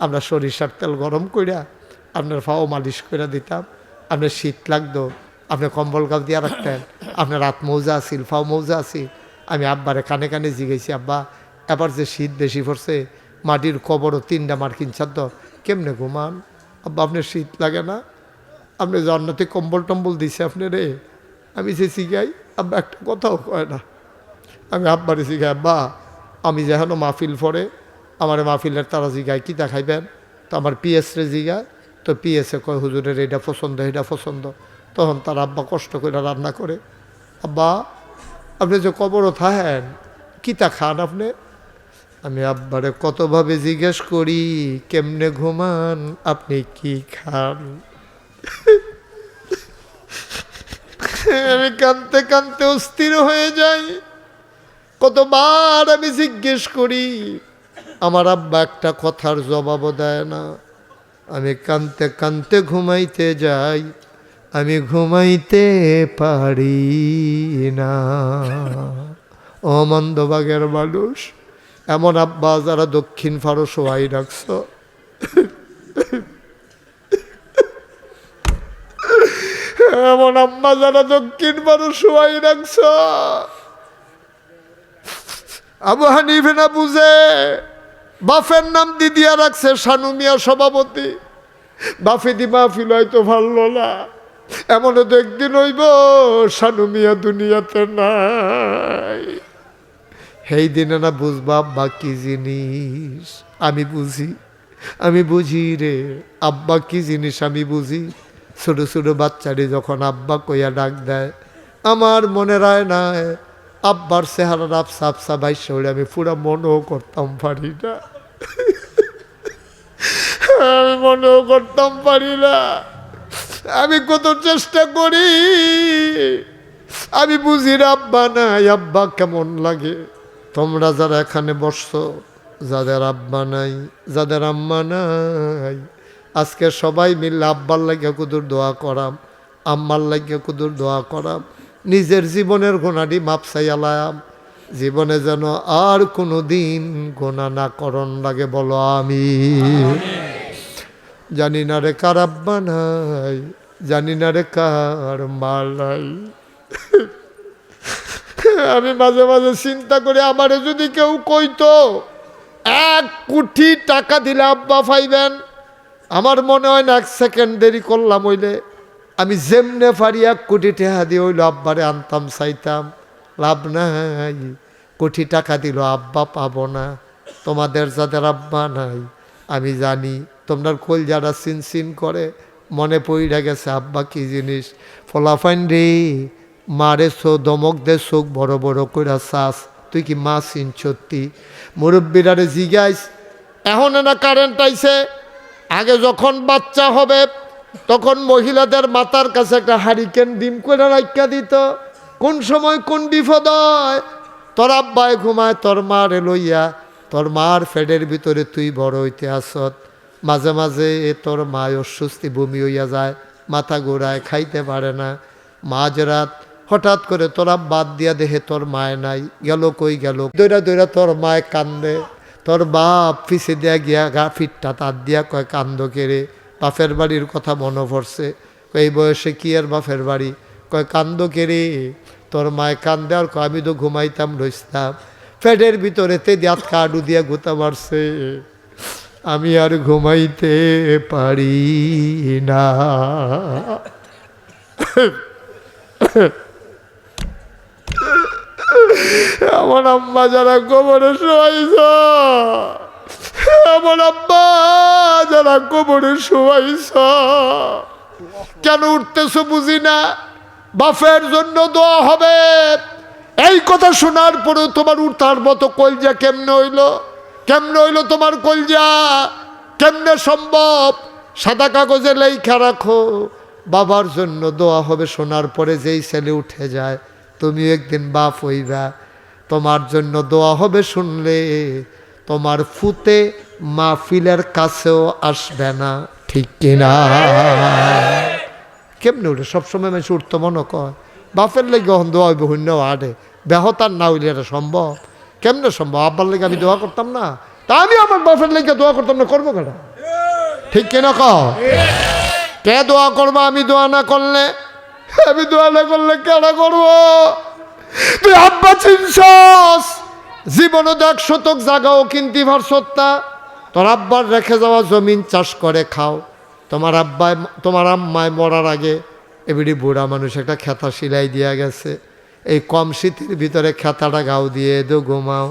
আমরা সরিষার তেল গরম কইরা আপনার ফাও মালিশ করে দিতাম, আপনার শীত লাগতো, আপনি কম্বল গাছ দিয়া রাখতেন, আপনার রাত মৌজা আছিল, ফাও মৌজা আছিল। আমি আব্বারে কানে কানে জিজ্ঞাসি, আব্বা এবার যে শীত বেশি পড়ছে, মাটির কবরও 3টা মার্কিন চাদর, কেমনে ঘুমান আব্বা, আপনার শীত লাগে না? আপনি জান্নাতে কম্বল টম্বল দিছে আপনি রে? আমি যে শিখাই, আব্বা একটা কথাও কয় না। আমি আব্বারে শিখাই, আব্বা আমি যেন মাহফিল পড়ে আমার মাহফিলের তারা জিগায় কী দেখাইবেন, তো আমার পিএসরে জিগায়, তো পিএসে কয় হুজুরের এটা পছন্দ এটা পছন্দ। তখন তার আব্বা কষ্ট করে রান্না করে, আব্বা আপনি যে কবরও থাকেন কিতা খান আপনি? আমি আব্বারে কতভাবে জিজ্ঞেস করি, কেমনে ঘুমান, আপনি কি খান? আমি কাঁদতে কাঁদতে অস্থির হয়ে যাই। কতবার আমি জিজ্ঞেস করি, আমার আব্বা একটা কথার জবাবও দেয় না। আমি কাঁদতে কাঁদতে ঘুমাইতে যাই, আমি ঘুমাইতে পারি না। ও মন্দবাগের মানুষ, এমন আব্বা যারা দক্ষিণ ফারো শোয়াই রাখছ, এমন আম্মা যারা দক্ষিণ ফারো শোয়াই রাখছ। আবু হানিফা না বুঝে বাফের নাম দিদিয়া রাখছে শানু মিয়া সভাপতি, বাফে দি মাহফিল হয়তো ভালো না, এমনও তো একদিন হইব শানু মিয়া দুনিয়াতে নাই। সেই দিনে না বুঝবা আব্বা কি জিনিস। আমি বুঝি রে আব্বা কি জিনিস, আমি বুঝি। ছোট ছোট বাচ্চারে যখন আব্বা কইয়া ডাক দেয়, আমার মনে হয় না আব্বার চেহারার আফসা আফসা বাইশ হলে আমি পুরা মনেও করতাম পারি না, আমি মনেও করতাম পারি না। আমি কত চেষ্টা করি, আমি বুঝি আব্বা নাই, আব্বা কেমন লাগে। তোমরা যারা এখানে বসছো, যাদের আব্বা নাই, যাদের আম্মা নাই, আজকে সবাই মিলে আব্বার লাগিয়া কুদুর দোয়া করাম, আম্মার লাগিয়া কুদুর দোয়া করাম, নিজের জীবনের গোনাটি মাপ চাইয়ালাম, জীবনে যেন আর কোনো দিন গোনা না করণ লাগে। বলো আমি। জানি না রে কার আব্বা নাই, জানি না রে কার মা নাই। আমি মাঝে মাঝে চিন্তা করি, আমারে যদি কেউ কইতো 1 কোটি টাকা দিলে আব্বা পাইবেন, আমার মনে হয় না 1 সেকেন্ড দেরি করলাম হইলে আমি যেমনে পারি 1 কোটি টাকা দিয়ে হইলো আব্বারে আনতাম, চাইতাম। লাভ নাই, কোটি টাকা দিল আব্বা পাবো না। তোমাদের যাদের আব্বা নাই, আমি জানি তোমরা কল যারা সিন করে, মনে পড়ে গেছে আব্বা কি জিনিস। ফলাফাইন রে মারে দমক দে চোখ বড় বড় কইরা চাস, তুই কি মা চিন সত্যি? মুরব্বীরারে জিগাইস, এখন না কারেন্ট আইছে, আগে যখন বাচ্চা হবে তখন মহিলাদের মাথার কাছে একটা হারিকেন ডিম করে রাখা দিত। কোন সময় কোন বিপদ হয়, তোর আব্বায় ঘুমায় তোর মারে লইয়া, তোর মার ফেডের ভিতরে তুই বড় হইতে আসত, মাঝে মাঝে তোর মায় অস্বস্তি বমি হইয়া যায়, মাথা ঘোরায়, খাইতে পারে না। মাঝরাত হঠাৎ করে তোরা বাদ দিয়া দেহে তোর মায় নাই, গেল কই গেল। দৈরা দৈরা তোর মায় কান্দে, তোর বাপ পিছে দিয়া গিয়া গা ফিটটা তার দিয়া কয় কান্দ কেড়ে, বাপের বাড়ির কথা মনে পড়ছে। এই বয়সে কি আর বাপের বাড়ি, কয় কান্দ কেড়ে। তোর মায় কান্দে আর কয় আমি তো ঘুমাইতাম রইতাম, পেটের ভিতরেতে দাঁত কাডু দিয়া গুতা মারছে, আমি আর ঘুমাইতে পারি না। আমার আম্মা যারা কবরে শোয়াইছ, আমার আম্মা যারা কবরে শোয়াইছ, কেন উঠতেছ বুঝি না। বাপের জন্য দোয়া হবে, এই কথা শোনার পরেও তোমার উঠার মতো কলজা কেমনে হইল? কেমনে হইল তোমার কলজা? কেমনে সম্ভব? সাদা কাগজে লেখা রাখো, বাবার জন্য দোয়া হবে। শোনার পরে যেই ছেলে উঠে যায়, তুমি একদিন বাপ হইবা, তোমার জন্য দোয়া হবে। শুনলে তোমার ফুতে মাহফিলের কাছেও আসবে না, ঠিক কিনা? কেমনে উঠে? সবসময় মানুষ উঠতো মনে কয় বাপের লেগে গহন দোয়া হইব, শূন্য আডে বেহতার না হইলে এটা সম্ভব? কেমনে সম্ভব? আব্বার লেগে আমি দোয়া করতাম না, তা আমি আমার বাপের লেগে দোয়া করতাম না, করবো কেন? ঠিক কিনা কও? কে দোয়া করবো? আমি দোয়া না করলে? আমি দোয়া না করলে কেন করবো? তুই আব্বা চিনছস, জীবনে 1 শতক জাগাও কিনতে পারছত্তা। তোর আব্বার রেখে যাওয়া জমিন চাষ করে খাও। তোমার আব্বায় তোমার আম্মায় মরার আগে এবিডি বুড়া মানুষ একটা খেতা সিলাই দিয়া গেছে, এই কম শীতের ভিতরে খেতাটা গাও দিয়ে দো ঘুমাও,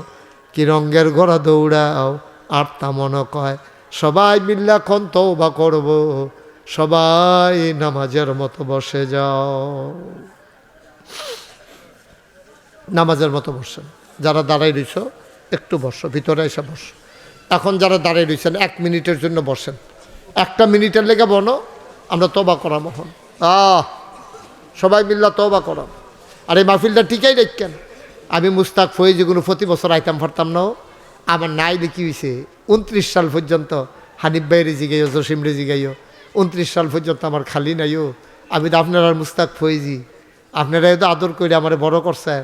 কি রঙের ঘোড়া দৌড়াও। আর তা মনে কয় সবাই মিল্লা খন তওবা করব, সবাই নামাজের মতো বসে যাও। নামাজের মতো বসেন। যারা দাঁড়াই রইছ একটু বসো, ভিতরে এসে বসো। এখন যারা দাঁড়াই রইছেন 1 মিনিটের জন্য বসেন, 1টা মিনিটের লেগে বনো, আমরা তওবা করাম। এখন সবাই মিল্লা তওবা করাম। আর এই মাহফিলটা টিকাই রাখেন। আমি মুস্তাক ফয়েজি কোনো প্রতি বছর আইতাম পারতাম না, আমার নাই দেখি হয়েছে 29 সাল পর্যন্ত। হানিফ ভাই রেজি গাইও, জসিম রেজি গাইও, 29 সাল পর্যন্ত আমার খালি নাইও। আমি তো আপনারা মুস্তাক ফয়েজি, আপনারাই তো আদর করে আমার বড় করছেন,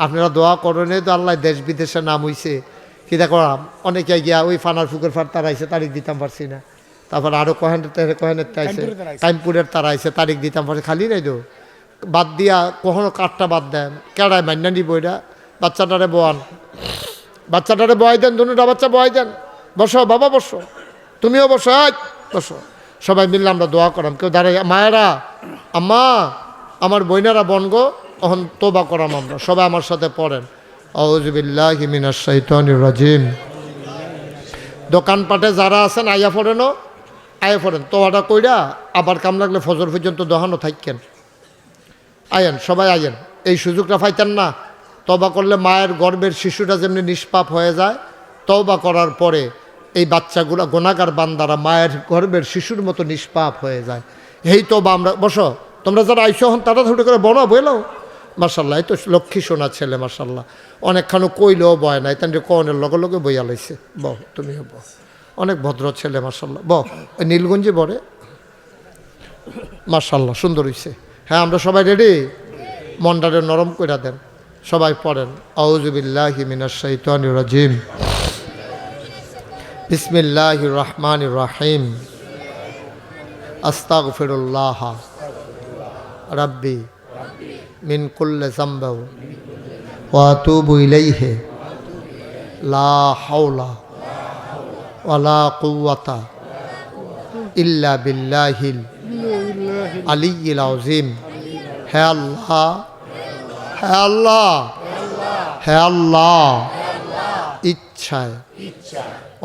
আপনারা দোয়া করেন তো আল্লাহ দেশ বিদেশে নাম হইছে। কিতা করাম, অনেকে গিয়া ওই ফানার ফুকের ফার তারা আইসে, তারিখ দিতাম পারছি না। তারপর আরও কহেনের আইসে, টাইমপুরের তারা আইসে, তারিখ দিতাম পারছি। খালি নাই তো বাদ দিয়া কখনো কাঠটা বাদ দেন, কেড়ায় মান্না নিব এটা। বাচ্চাটারে বোয়ান, বাচ্চাটারে বয় দেন, দুটা বাচ্চা বয় দেন। বসো বাবা, বসো, তুমিও বসো, বসো। সবাই মিললে আমরা দোয়া করাম। কেউ দাঁড়াই, মায়েরা, আম্মা, আমার বইনারা বনগো, তখন তোবা করাম আমরা। সবাই আমার সাথে পড়েন, আউযু বিল্লাহি মিনাশ শাইতানির রাজিম। দোকানপাটে যারা আছেন আইয়া পড়েনও, আইয়া পড়েন। তোয়াটা কইরা আবার কাম লাগলে ফজর পর্যন্ত দোহানো থাকেন। আয়েন, সবাই আয়েন, এই সুযোগটা পাইতেন না। তওবা করলে মায়ের গর্ভের শিশুটা যেমনি নিষ্পাপ হয়ে যায়, তওবা করার পরে এই বাচ্চাগুলা গুনাহগার বান্দারা মায়ের গর্ভের শিশুর মতো নিষ্পাপ হয়ে যায়। এই তওবা আমরা। বসো, তোমরা যারা আইসো হন তাড়াতাড়ি করে বলো, বইলো। মার্শাল্লাহ, এই তো লক্ষ্মী সোনা ছেলে, মার্শাল্লাহ। অনেকখানো কইলেও বয় নাই, তাই কনের লগে লগে বইয়া লাইছে। বহ, তুমিও বহ, অনেক ভদ্র ছেলে, মার্শাল্লাহ। বহ, ওই নীলগঞ্জে বরে, মার্শাল্লাহ, সুন্দর হইছে। হ্যাঁ, আমরা সবাই রেডি? মনটারে নরম কইরা দেন, সবাই পড়েন, আউযু বিল্লাহি মিনাশ শাইতানির রাজিম, বিসমিল্লাহির রহমানির রহিম, আস্তাগফিরুল্লাহ রাব্বি মিন কুল্লি যামবি ওয়া আতুবু ইলাইহি লা হাওলা ওয়ালা কুওয়াতা ইল্লা বিল্লাহিল আলিয়্যিল আযীম। হে আল্লাহ, হে আল্লাহ, হে আল্লাহ, ইচ্ছায়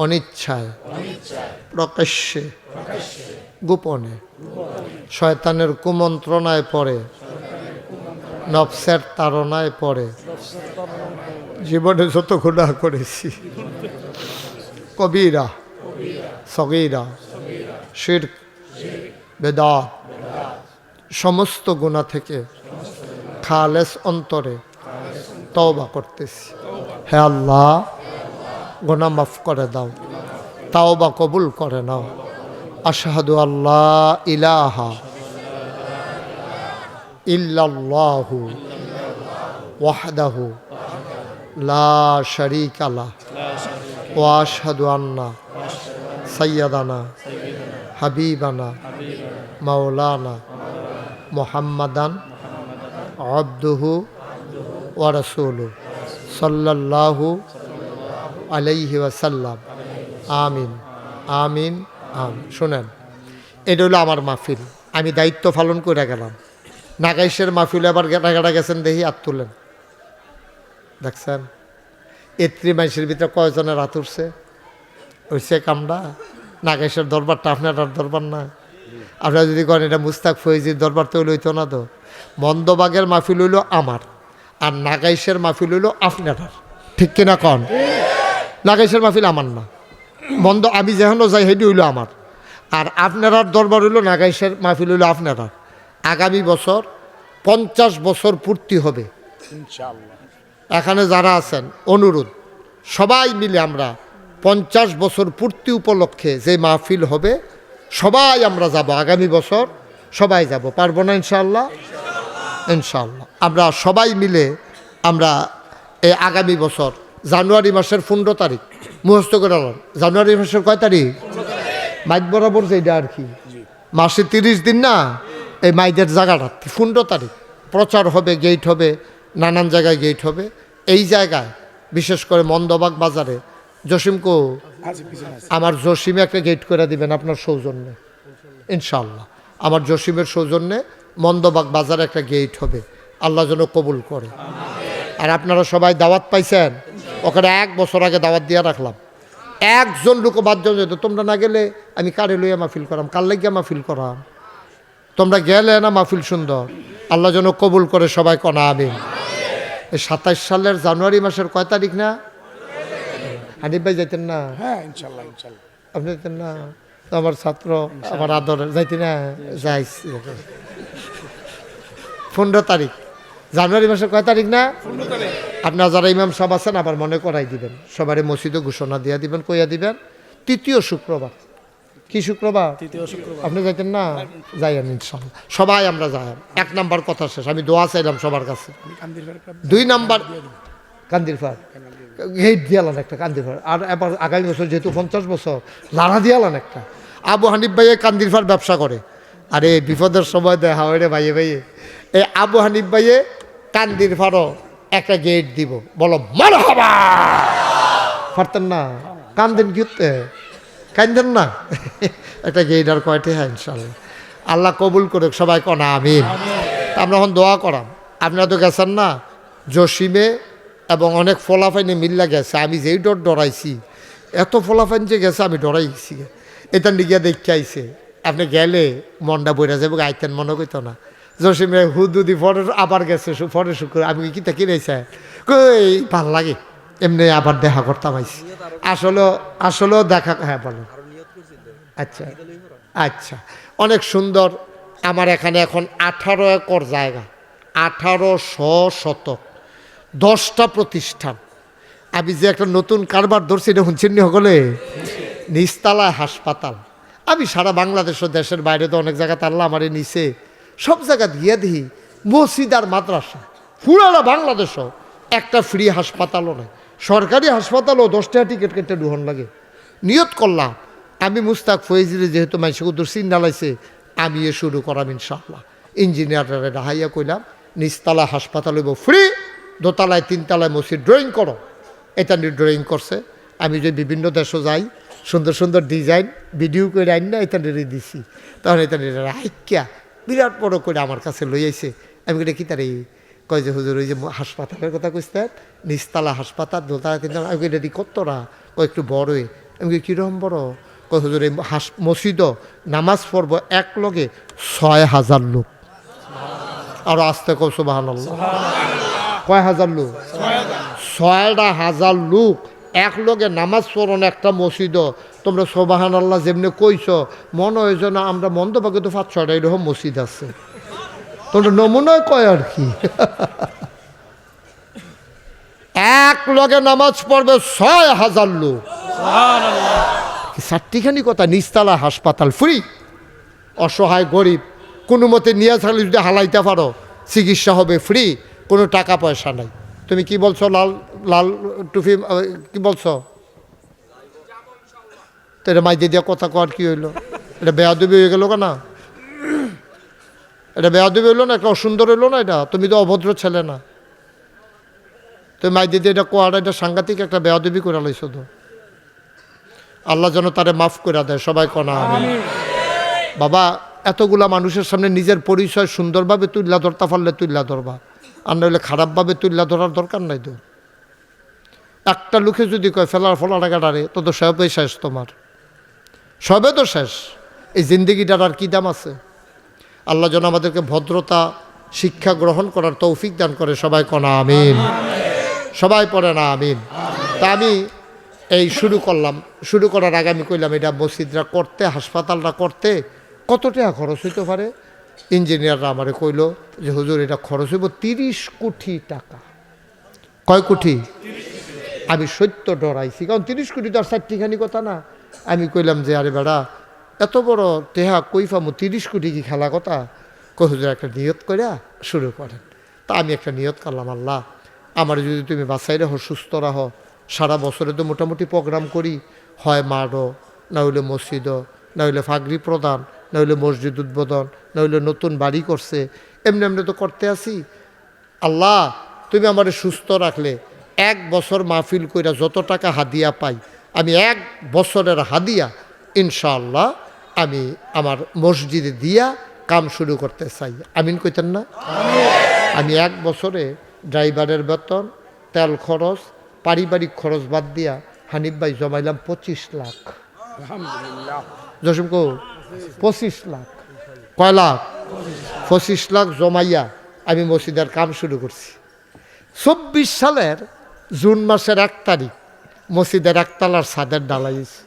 অনিচ্ছায় প্রকাশ্যে গোপনে শয়তানের কুমন্ত্রণায় পড়ে, নফসের তাড়নায় পড়ে জীবনে যত গুনাহ করেছি, কবিরা সগীরা শিরক বেদাত, সমস্ত গুনাহ থেকে খালেস অন্তরে তওবা করতেছি। হে আল্লাহ, গুনাহ মাফ করে দাও, তাওবা কবুল করে নাও। আশহাদু আল্লা ইলাহা ইল্লাল্লাহু ওয়াহদাহু লা শারীকা লাহু ওয়া আশহাদু আন্না সাইয়্যিদানা হাবিবানা মাওলানা মুহাম্মাদান আবদুহু ওয়া রাসূলুহু সাল্লাল্লাহু আলাইহি ওয়াসাল্লাম। আমিন আমিন আমিন। শোনেন, এটা হলো আমার মাহফিল, আমি দায়িত্ব পালন করে গেলাম। নাগাইশের মাহফিল আবার গেটাগাটা গেছেন, দেখি হাত তুলেন। দেখছেন এত্রি মাইশের ভিতরে কয়জনের হাত উঠছে? হইছে কামড়া। নাগাইশের দরবারটা আপনার দরবার না। আপনারা যদি করেন এটা মুস্তাক ফৈজির দরবার, তো হইতো না। তো মন্দবাগের মাহফিল হইল আমার, আর নাগাইশের মাহফিল হইল আপনার। ঠিক কিনা কন? নাগাইশের মাহফিল আমার না, মন্দ আমি যেখানে যাই সেটি হইল আমার। আর আপনার দরবার হইল নাগাইশের মাহফিল হইল আপনার। আগামী বছর 50 বছর পূর্তি হবে ইনশাআল্লাহ। এখানে যারা আছেন অনুরোধ, সবাই মিলে আমরা 50 বছর পূর্তি উপলক্ষে যে মাহফিল হবে সবাই আমরা যাব। আগামী বছর সবাই যাব, পারবো না ইনশাআল্লাহ? ইনশাআল্লাহ আমরা সবাই মিলে আমরা এই আগামী বছর জানুয়ারি মাসের 15 তারিখ মুখস্থ করে আলাম। জানুয়ারি মাসের কয় তারিখ? মাইক বরাবর যেটা আর কি, মাসে 30 দিন না, এই মাইদের জায়গাটা 15 তারিখ প্রচার হবে, গেট হবে, নানান জায়গায় গেট হবে। এই জায়গায় বিশেষ করে মন্দবাগ বাজারে জসিমকে আমার জসিমে একটা গেট করে দিবেন আপনার সৌজন্যে ইনশাআল্লাহ। আমার জসিমের সৌজন্যে মন্দবাগ বাজারে একটা গেট হবে, আল্লাহ যেন কবুল করে। আর আপনারা সবাই দাওয়াত পাইছেন, ওখানে 1 বছর আগে দাওয়াত দিয়ে রাখলাম। একজন লোক বাদ যেত, তোমরা না গেলে আমি কারে লইয়া মাহফিল করাম, কার লাগিয়া মাহফিল করাম, তোমরা গেলে না মাহফিল সুন্দর। আল্লাহ যেন কবুল করে, সবাই কনা আমিন। এই 27 সালের জানুয়ারি মাসের কয় তারিখ না? হানিফ ভাই যাইতেন না? হ্যাঁ ইনশাআল্লাহ ইনশাআল্লাহ। আপনি যাইতেন না? আমার ছাত্র, আমার আদর, যাইতে না? যাইছি। 15 তারিখ জানুয়ারি মাসের কয় তারিখ না? 15 তারিখ। আপনারা যারা ইমাম সাহেব আছেন আবার মনে করাই দিবেন, সবারই মসজিদে ঘোষণা দিয়া দিবেন, কইয়া দিবেন 3য় শুক্রবার। কি শুক্রবার? 3য় শুক্রবার। আপনি যাইতেন না? যাইয়েন ইনশাআল্লাহ, সবাই আমরা যাই। 1 নাম্বার কথা শেষ, আমি দোয়া চাইলাম সবার কাছে। 2 নাম্বার কান্দির ফার গেট দিয়ালান একটা, কান্দির ফার। আর এবার আগামী বছর যেহেতু 50 বছর, লাড়া দিয়ালান একটা। আবু হানিফ ভাইয়ে কান্দির ফার ব্যবসা করে। আরে বিপদের সময় দেখা হয় রে ভাইয়ে ভাইয়ে। এই আবু হানিফ ভাইয়ে কান্দির ফারও একটা গেট দিব, বলো মারহাবা। পারতেন না? কান্দেন কিতে, কান্দেন না? একটা গেট আর কয়টি? হ্যাঁ ইনশাআল্লাহ, আল্লাহ কবুল করুক, সবাই কনা আমিন। আমরা এখন দোয়া করাম। আপনারা তো গেছেন না জসিমে, এবং অনেক ফলাফাইনে মিল্লা গেছে। আমি যেই ডরাইছি, এত ফলাফাইন যে গেছে আমি ডরাই গেছি। এটা লিগিয়া দেখতে আইছে, আপনি গেলে মনটা বইরা যাবো, আইতেন মনে করতো না। জসিমে হুদুদি ফটো আবার গেছে, ফটো শুক্র। আমি কিতা কিনেছে কই ভাল লাগে, এমনি আবার দেখা করতাম আইছি। আসলেও দেখা। হ্যাঁ বলো। আচ্ছা আচ্ছা, অনেক সুন্দর। আমার এখানে এখন 18 একর জায়গা, 1800 শতক, 10টা প্রতিষ্ঠান। আমি যে একটা নতুন কারবার ধরছি, এটা শুনছেন নি সকলে? নিচতলায় হাসপাতাল। আমি সারা বাংলাদেশ ও দেশের বাইরে তো অনেক জায়গাতে আল্লাহ আমারে নিছে, সব জায়গা দিয়ে দিই মসজিদ আর মাদ্রাসা। পুরানা বাংলাদেশও একটা ফ্রি হাসপাতালও নেই, সরকারি হাসপাতালও 10 টাকা টিকিট কেটে ঢুহন লাগে। নিয়ত করলাম আমি মুস্তাক ফৈজিরে যেহেতু মানুষ উদ্দুর চিন ডালাইছে, আমি এ শুরু করাম ইনশাআল্লাহ। ইঞ্জিনিয়ারে ডাহাইয়া কইলাম নিচতলা হাসপাতাল হইব ফ্রি, দোতলায় 3 তলায় মসজিদ, ড্রয়িং করো। এটা নিয়ে ড্রয়িং করছে। আমি যে বিভিন্ন দেশে যাই, সুন্দর সুন্দর ডিজাইন ভিডিও করে আইন না, এটা নিয়ে দিছি। তখন এটা নিয়ে হাইক্যা বিরাট বড় করে আমার কাছে লই আইছে। আমি এটা কি তার এই কয় যে হুজুর ওই যে হাসপাতালের কথা কইতে, নিচতলা হাসপাতাল, দোতলা 3 তলা। আমি এটা দি কতটা? কয় একটু বড়ই। আমি কীরকম বড়? কয় হুজুর এই মসজিদও নামাজ পড়বো এক লগে 6000 লোক। আরো আসতে কও সুবহানাল্লাহ। কয় হাজার লোক? 6000 লোক এক লগে নামাজ পড়ন একটা মসজিদও। তোমরা সুবহানাল্লাহ যেমনি কইছো, মনে হয় যেন আমরা মন্দভাগে তো 5-6টা এরকম মসজিদ আছে। তোমরা নমুনায় কয় আর কি। এক লগে নামাজ পড়বে 6000 লোক। চারটিখানি কথা, নিচতলা হাসপাতাল ফ্রি, অসহায় গরিব কোনো মতে নিয়ে থাকলে যদি হালাইতে পারো চিকিৎসা হবে ফ্রি, কোনো টাকা পয়সা নাই। তুমি কি বলছো লাল লাল টুফি কি বলছো? তো এটা মাইতে দিয়ে কথা কর কি হইলো? এটা বেয়াদবি হয়ে গেল না? এটা বেয়াদবি হইলো না? একটা অসুন্দর হইলো না? এটা তুমি তো অভদ্র ছেলে না, তুমি মাইতে দিয়ে এটা কোয়ার, এটা সাংঘাতিক একটা বেয়াদবি করে লাইছো তো। আল্লাহ যেন তারে মাফ করে দেয়, সবাই কনা আমিন। বাবা এতগুলা মানুষের সামনে নিজের পরিচয় সুন্দরভাবে তুল্লা ধরতে পারলে তুল্লা ধরবা, আর নইলে খারাপভাবে তুল্লা ধরার দরকার নাই তো। একটা লোকে যদি কয় ফেলার ফলাটা কাটারে, তো তো সবে শেষ, তোমার সবে তো শেষ। এই জিন্দিগিটার আর কি দাম আছে? আল্লাহ যেন আমাদেরকে ভদ্রতা শিক্ষা গ্রহণ করার তৌফিক দান করে, সবাই কনা আমিন, সবাই পড়ে না আমিন। তা আমি এই শুরু করলাম, শুরু করার আগে আমি কইলাম এটা মসজিদরা করতে, হাসপাতালটা করতে কত টাকা খরচ হইতে পারে। ইঞ্জিনিয়াররা আমারে কইল যে হুজুর এটা খরচ হইব 30 কোটি টাকা। কয় কোটি? আমি সত্য ডরাইছি, কারণ 30 কোটি তো আর চারটিখানি কথা না। আমি কইলাম যে আরে বেড়া এত বড় টেহা কই পামু, 30 কোটি কি খেলা কথা? কই হুজুর একটা নিয়ত কইরা শুরু করেন। তা আমি একটা নিয়ত করলাম, আল্লাহ আমার যদি তুমি বাঁচাই রাখো, সুস্থ রাখো, সারা বছরে তো মোটামুটি প্রোগ্রাম করি, হয় মাঠও, না হইলে মসজিদও, না হইলে ফাগরি প্রদান, না হইলে মসজিদ উদ্বোধন, না হইলে নতুন বাড়ি করছে, এমনি এমনি তো করতে আসি। আল্লাহ তুমি আমার সুস্থ রাখলে 1 বছর মাহফিল কইরা যত টাকা হাদিয়া পাই, আমি 1 বছরের হাদিয়া ইনশাআল্লাহ আমি আমার মসজিদে দিয়া কাম শুরু করতে চাই। আমিন কইতেন না? আমি 1 বছরে ড্রাইভারের বেতন, তেল খরচ, পারিবারিক খরচ বাদ দিয়া হানিফ ভাই জমাইলাম 25 লাখ। জসিম কো 25 লাখ। কয় লাখ? 25 লাখ জমাইয়া আমি মসজিদের কাম শুরু করছি। 24 সালের জুন মাসের 1 তারিখ মসজিদের একতলার ছাদের ঢালাইছে।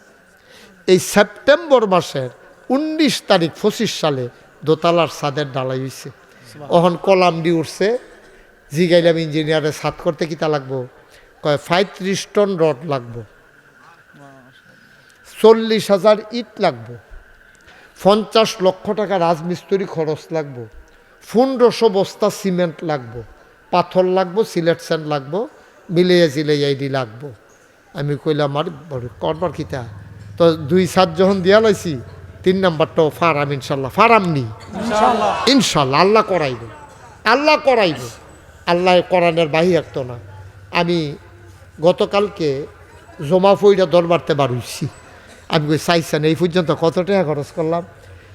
এই সেপ্টেম্বর মাসের 19 তারিখ 25 সালে দোতলার ছাদের ঢালাই হয়েছে। ওখান কলাম দিয়ে উঠছে। জিগাইলাম ইঞ্জিনিয়ারের ছাদ করতে কিতা লাগবো? কয় 35 টন রড লাগবো, 40,000 ইট লাগবো, 50 লক্ষ টাকা রাজমিস্ত্রি খরচ লাগবো, 1500 বস্তা সিমেন্ট লাগবো, পাথর লাগবো, সিলেট স্যান্ড লাগবো, মিলিয়ে জিলাইয়া এডি লাগবো। আমি কইলাম আর করবার কিতা? তো 2 ছাদ যখন দিয়া লাইছি, 3 নাম্বারটাও ফারাম ইনশাল্লাহ, ফারাম নি ইনশাল্লাহ, আল্লাহ করাইব, আল্লাহ করাইব, আল্লাহ কোরআনের বাহি রাখতো না। আমি গতকালকে জমা ফইরা দরবারতে বাড়ুইছি। আমি কই চাইছেন এই পর্যন্ত কত টাকা খরচ করলাম?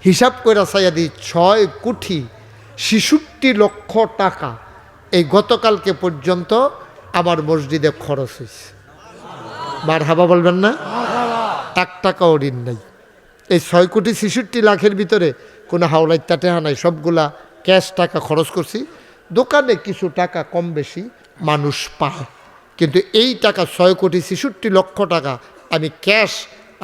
হিসাব করে চাইয়া দিই 6 কোটি 66 লক্ষ টাকা এই গতকালকে পর্যন্ত আমার মসজিদে খরচ হয়েছে। মারহাবা বলবেন না? 1 টাকাও ঋণ নাই। এই 6 কোটি 66 লাখের ভিতরে কোনো হাওলাইত্যা টাকা নাই, সবগুলা ক্যাশ টাকা খরচ করছি। দোকানে কিছু টাকা কম বেশি মানুষ পায়, কিন্তু এই টাকা 6 কোটি 66 লক্ষ টাকা আমি ক্যাশ,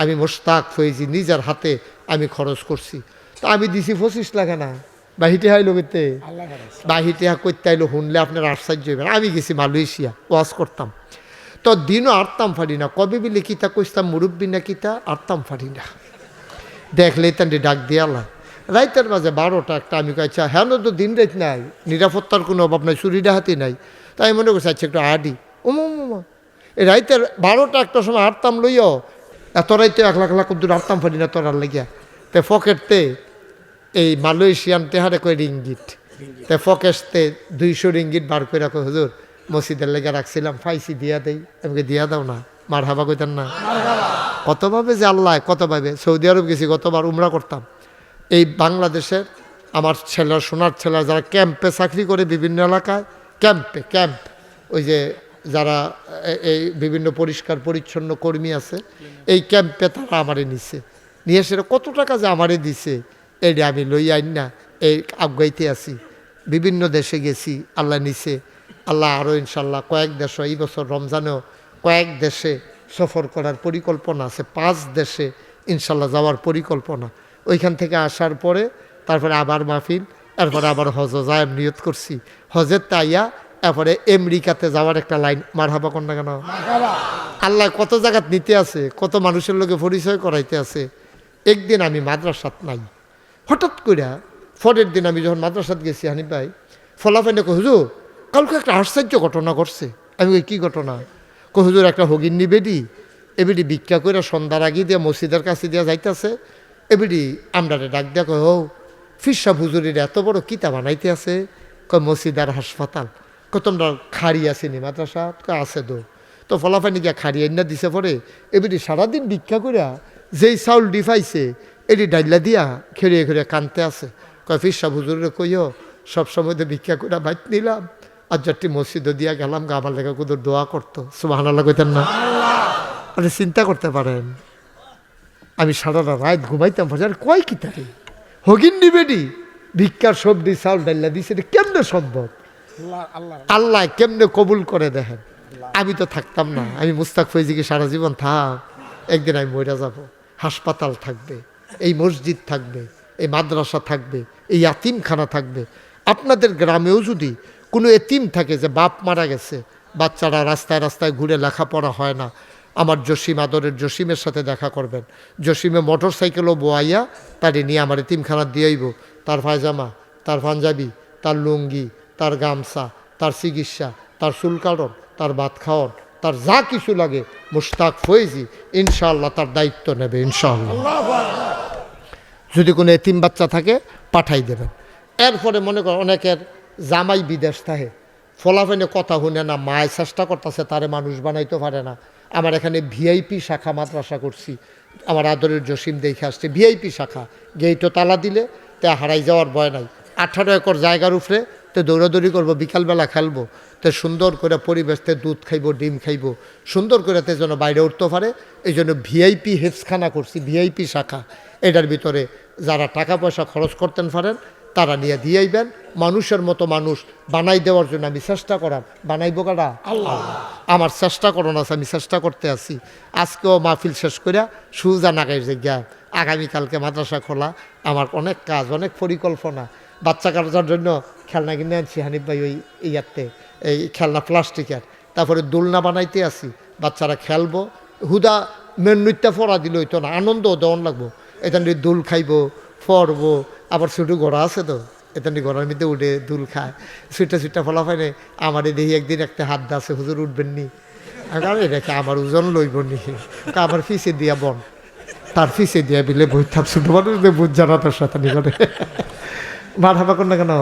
আমি মোশতাক ফয়েজি নিজের হাতে আমি খরচ করছি। তো আমি দিছি 25 লাখ না, বাহিতে হাইল গেতে বাহিতে করতে আইলো শুনলে আপনার আশ্চর্য হইবেন। আমি গেছি মালয়েশিয়া ওয়াজ করতাম, তো দিনও আরতাম ফাড়ি না, কবে বিলে কিতা কইতাম মুরব্বী না কিতা আরতাম ফাড়ি না, দেখলে তান্ডি ডাক দিয়ালা রাইতের মাঝে 12টা একটা। আমি কইছা হ্যাঁ তো দিন রাত নাই, নিরাপত্তার কোনো অভাব নাই, চুরি ডাহাতি নাই। তাই মনে করছি আচ্ছা একটু আডি ওমা এই রাইতের 12টা একটার সময় আরতাম লইও, এত রাইতে 1 লাখ লাখ দূর আরতাম ফাড়ি না তোর আর লাগিয়া। তে ফকেটতে এই মালয়েশিয়ান তেহারে কয় রিঙ্গিট, তে ফকেটতে 200 রিঙ্গিট বার করে রাখো হুজুর মসজিদের লেগে রাখছিলাম, ফাইসি দিয়া দেই। আমাকে দিয়া দাও না, মার হাবা কইতেন না? কতভাবে যে আল্লাহ, কতভাবে। সৌদি আরব গেছি, গতবার উমরা করতাম। এই বাংলাদেশের আমার ছেলেরা, সোনার ছেলেরা যারা ক্যাম্পে চাকরি করে বিভিন্ন এলাকায়, ক্যাম্প ওই যে যারা এই বিভিন্ন পরিষ্কার পরিচ্ছন্ন কর্মী আছে, এই ক্যাম্পে তারা আমারে নিছে, নিয়ে সেটা কত টাকা যে আমারে দিছে এইটা আমি লই আইন না, এই আগাইতে আছি। বিভিন্ন দেশে গেছি, আল্লাহ নিছে, আল্লাহ আরও ইনশাল্লাহ কয়েক দেশ, এই বছর রমজানেও কয়েক দেশে সফর করার পরিকল্পনা আছে, 5 দেশে ইনশাল্লাহ যাওয়ার পরিকল্পনা। ওইখান থেকে আসার পরে তারপরে আবার মাহফিল, তারপরে আবার হজ যায় নিয়ত করছি। হজের তাইয়া এরপরে আমেরিকাতে যাওয়ার একটা লাইন, মারহাবা কোন না কেন? আল্লাহ কত জায়গাত নিতে আছে, কত মানুষের লোকে পরিচয় করাইতে আছে। একদিন আমি মাদ্রাসাত নাই, হঠাৎ করে পরের দিন আমি যখন মাদ্রাসাত গেছি হানিফ ভাই, ফলাফাইনে কই হুজুর কালকে একটা আশ্চর্য ঘটনা ঘটছে। আমি কই কি ঘটনা? কই হুজুর একটা হগিন্নি বেডি, এবিডি ভিক্ষা করে সন্ধ্যার আগে দিয়ে মসজিদের কাছে দিয়ে যাইতেছে, এবিডি আমরারে ডাক দিয়া কয় ও ফিরসা হুজুরের এত বড় কিতা বানাইতে আছে। কয় মসজিদ আর হাসপাতাল। কয় তোমরা খাড়ি আসেনি মাদ্রাসা? কয় আছে তো ফলাফাইনি গিয়া খাড়ি আইনা দিছে পরে এবিডি সারাদিন ভিক্ষা করিয়া যেই চাউল ডিফাইছে এটি ডাইলা দিয়া খেড়িয়ে খেড়িয়ে কানতে আছে। কয় ফিরসা হুজুরে কইও সবসময় তো ভিক্ষা করে বাইত নিলাম, আর যারটি মসজিদে দিয়া গেলাম গা আমার লেখা কুদুর দোয়া করতো। সুবহানাল্লাহ কইতেন না? আপনি চিন্তা করতে পারেন, আমি সারা রাত ঘুমাইতাম বাজার কয় কি তাকে হগিন নিবেডি ভিক্ষার সবজি চাউল ডাইলা দিছে, এটা কেমনে সম্ভব? আল্লাহ কেমনে কবুল করে দেখেন। আমি তো থাকতাম না, আমি মুস্তাক ফৈজিকে সারা জীবন থাক, একদিন আমি মরে যাব। হাসপাতাল থাকবে, এই মসজিদ থাকবে, এই মাদ্রাসা থাকবে, এই ইয়াতিমখানা থাকবে। আপনাদের গ্রামেও যদি কোনো এতিম থাকে যে বাপ মারা গেছে, বাচ্চারা রাস্তায় রাস্তায় ঘুরে লেখাপড়া হয় না, আমার জসিম, আদরের জসিমের সাথে দেখা করবেন। জসিমে মোটর সাইকেলও বোয়াইয়া তারে নিয়ে আমার এতিমখানা দিয়েইব। তার পায়জামা, তার পাঞ্জাবি, তার লুঙ্গি, তার গামছা, তার চিকিৎসা, তার চুল কাটন, তার ভাত খাওয়ান, তার যা কিছু লাগে মুশতাক ফৈজি ইনশাআল্লাহ তার দায়িত্ব নেবে ইনশাআল্লাহ। যদি কোনো এতিম বাচ্চা থাকে পাঠাই দেবেন। এরপরে মনে কর অনেকের জামাই বিদেশ থাকে, ফলাফেনে কথা শুনে না, মায় চেষ্টা করতেছে তারে মানুষ বানাইতে পারে না। আমার এখানে ভিআইপি শাখা মাদ্রাসা করছি, আমার আদরের জসিম দেখে আসছে ভিআইপি শাখা, গেইটো তালা দিলে তে হারাই যাওয়ার ভয় নাই। 18 একর জায়গার উপরে তো দৌড়াদৌড়ি করবো, বিকালবেলা খেলবো, তো সুন্দর করে পরিবেশতে দুধ খাইব, ডিম খাইব, সুন্দর করে তে যেন বাইরে উঠতে পারে। এই জন্য ভিআইপি হেফখানা করছি, ভিআইপি শাখা। এটার ভিতরে যারা টাকা পয়সা খরচ করতেন পারেন তারা নিয়ে দিয়েইবেন। মানুষের মতো মানুষ বানাই দেওয়ার জন্য আমি চেষ্টা করার, বানাইব কারা? আল্লাহ। আমার চেষ্টা করুন আছে, আমি চেষ্টা করতে আছি। আজকেও মাহফিল শেষ করিয়া সুজা নাগাই জায়গা, আগামীকালকে মাদ্রাসা খোলা, আমার অনেক কাজ, অনেক পরিকল্পনা। বাচ্চা কাটার জন্য খেলনা কিনে আনছি হানিফ ভাই, ওই ইয়াতে এই খেলনা প্লাস্টিকের। তারপরে দোলনা বানাইতে আসি, বাচ্চারা খেলবো। হুদা মেনুইটা ফরা দিল হইতো না, আনন্দ দেওয়ান লাগবো। এখান দোল খাইবো, ফরবো, আবার ছোটো ঘোড়া আছে তো, এখান ঘোড়ার মধ্যে উঠে দুল খায়, সুইটা ফলা পাই না। আমার দেখি একদিন একটা হাত আছে, হুজুর উঠবেন নি? আমি রেখে আমার ওজন লইব নি, আমার ফিসে দিয়া বন, তার ফিসে দিয়া বিলে বই থাক, ছোটো মানুষদের বুঝ জানা তার সাথে নিকটে মার হাবা কর না কেন?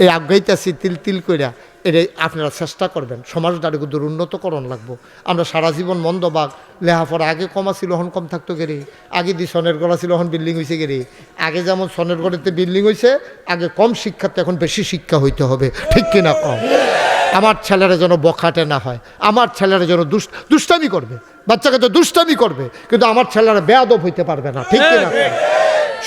এই আগাইতেছি তিল তিল কইরা। এটাই আপনারা চেষ্টা করবেন, সমাজটারে কিন্তু উন্নতকরণ লাগবো। আমরা সারা জীবন মন্দবাগ লেহাপড়া, আগে কমা ছিল এখন কম থাকতো গেরে, আগে দি সনের গড়া ছিল এখন বিল্ডিং হয়েছে গেরে। আগে যেমন সনের গড়েতে বিল্ডিং হয়েছে, আগে কম শিক্ষাতে এখন বেশি শিক্ষা হইতে হবে, ঠিক কিনা কম? আমার ছেলেরা যেন বখাটে না হয়, আমার ছেলেরা যেন দুষ্টামি করবে, বাচ্চাকে তো দুষ্টামি করবে, কিন্তু আমার ছেলেরা বেয়াদব হইতে পারবে না, ঠিক কিনা?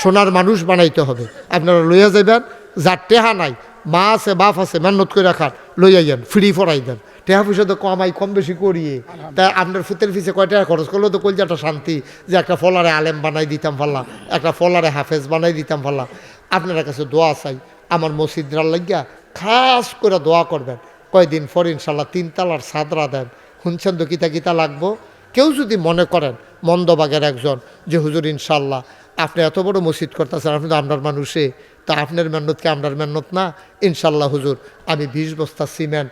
সোনার মানুষ বানাইতে হবে। আপনারা লইয়া যাবেন, যার টেহা নাই, মা আছে বাপ আছে, মেহনত করে রাখার লইয়া যান, ফ্রি ফরাই দেন। টেহা পয়সা তো কমাই কম বেশি করিয়ে, তাই আপনার ফুতের ফিসে কয় টাকা খরচ করলেও তো কলজাটা শান্তি, যে একটা ফলারে আলেম বানাই দিতাম পারলাম, একটা ফলারে হাফেজ বানাই দিতাম পারলাম। আপনার কাছে দোয়া চাই, আমার মসজিদরার লাগিয়া খাস করে দোয়া করবেন। কয়দিন পর ইনশাল্লাহ 3 তালার সাদরা দেন, শুনছেন তো কিতা কিতা লাগবো। কেউ যদি মনে করেন মন্দবাগের একজন যে হুজুর ইনশাল্লাহ আপনি এত বড় মসজিদ করতেছেন, আপনি তো আমরার মানুষে, তা আপনার মেহনতকে আমরার মেহনত না, ইনশাল্লাহ হুজুর আমি 20 বস্তা সিমেন্ট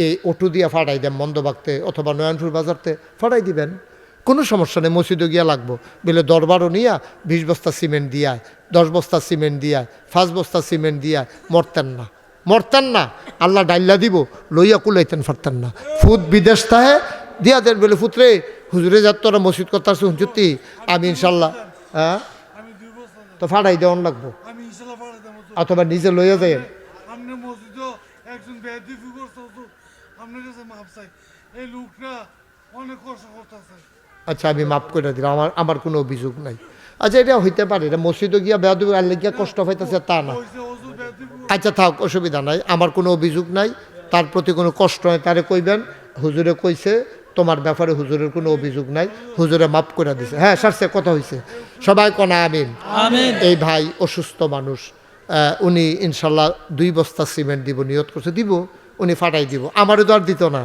এই অটো দিয়া ফাটাই দেন মন্দবাগতে অথবা নয়নপুর বাজারতে ফাটাই দিবেন, কোনো সমস্যা নেই। মসজিদে গিয়া লাগবো বলে দরবারও নিয়া 20 বস্তা সিমেন্ট দিয়ায়, 10 বস্তা সিমেন্ট দিয়ায়, 5 বস্তা সিমেন্ট দিয়ায় মরতেন না। আল্লাহ ডাইল্লা দিব, লইয়া কুলাইতেন পারতেন না। ফুট বিদেশ তাহে দিয়া দেন বলে ফুতরে হুজুরে যাত তোরা মসজিদ করতে সত্যি আমি ইনশাল্লাহ, হ্যাঁ তো ফাটাই দেওয়ান লাগবো, অথবা নিজে লইয়া যায়। আচ্ছা আমি মাফ করে দিলাম, আমার কোনো অভিযোগ নাই। আচ্ছা এটা হইতে পারে, এটা মসজিদে গিয়া বেয়াদবি আল্লাহ গিয়া কষ্ট পাইতেছে তা না। আচ্ছা থাক, অসুবিধা নাই, আমার কোনো অভিযোগ নাই, তার প্রতি কোনো কষ্ট নাই, তারে কইবেন হুজুরে কইছে তোমার ব্যাপারে হুজুরের কোনো অভিযোগ নাই, হুজুরে মাফ করে দিছে। হ্যাঁ সারছে, কথা হয়েছে, সবাই কোনা আমিন। এই ভাই অসুস্থ মানুষ, উনি ইনশাল্লাহ 2 বস্তা সিমেন্ট দিব নিয়ত করছে, দিব, উনি ফাটাই দিব। আমারও তো আর দিত না।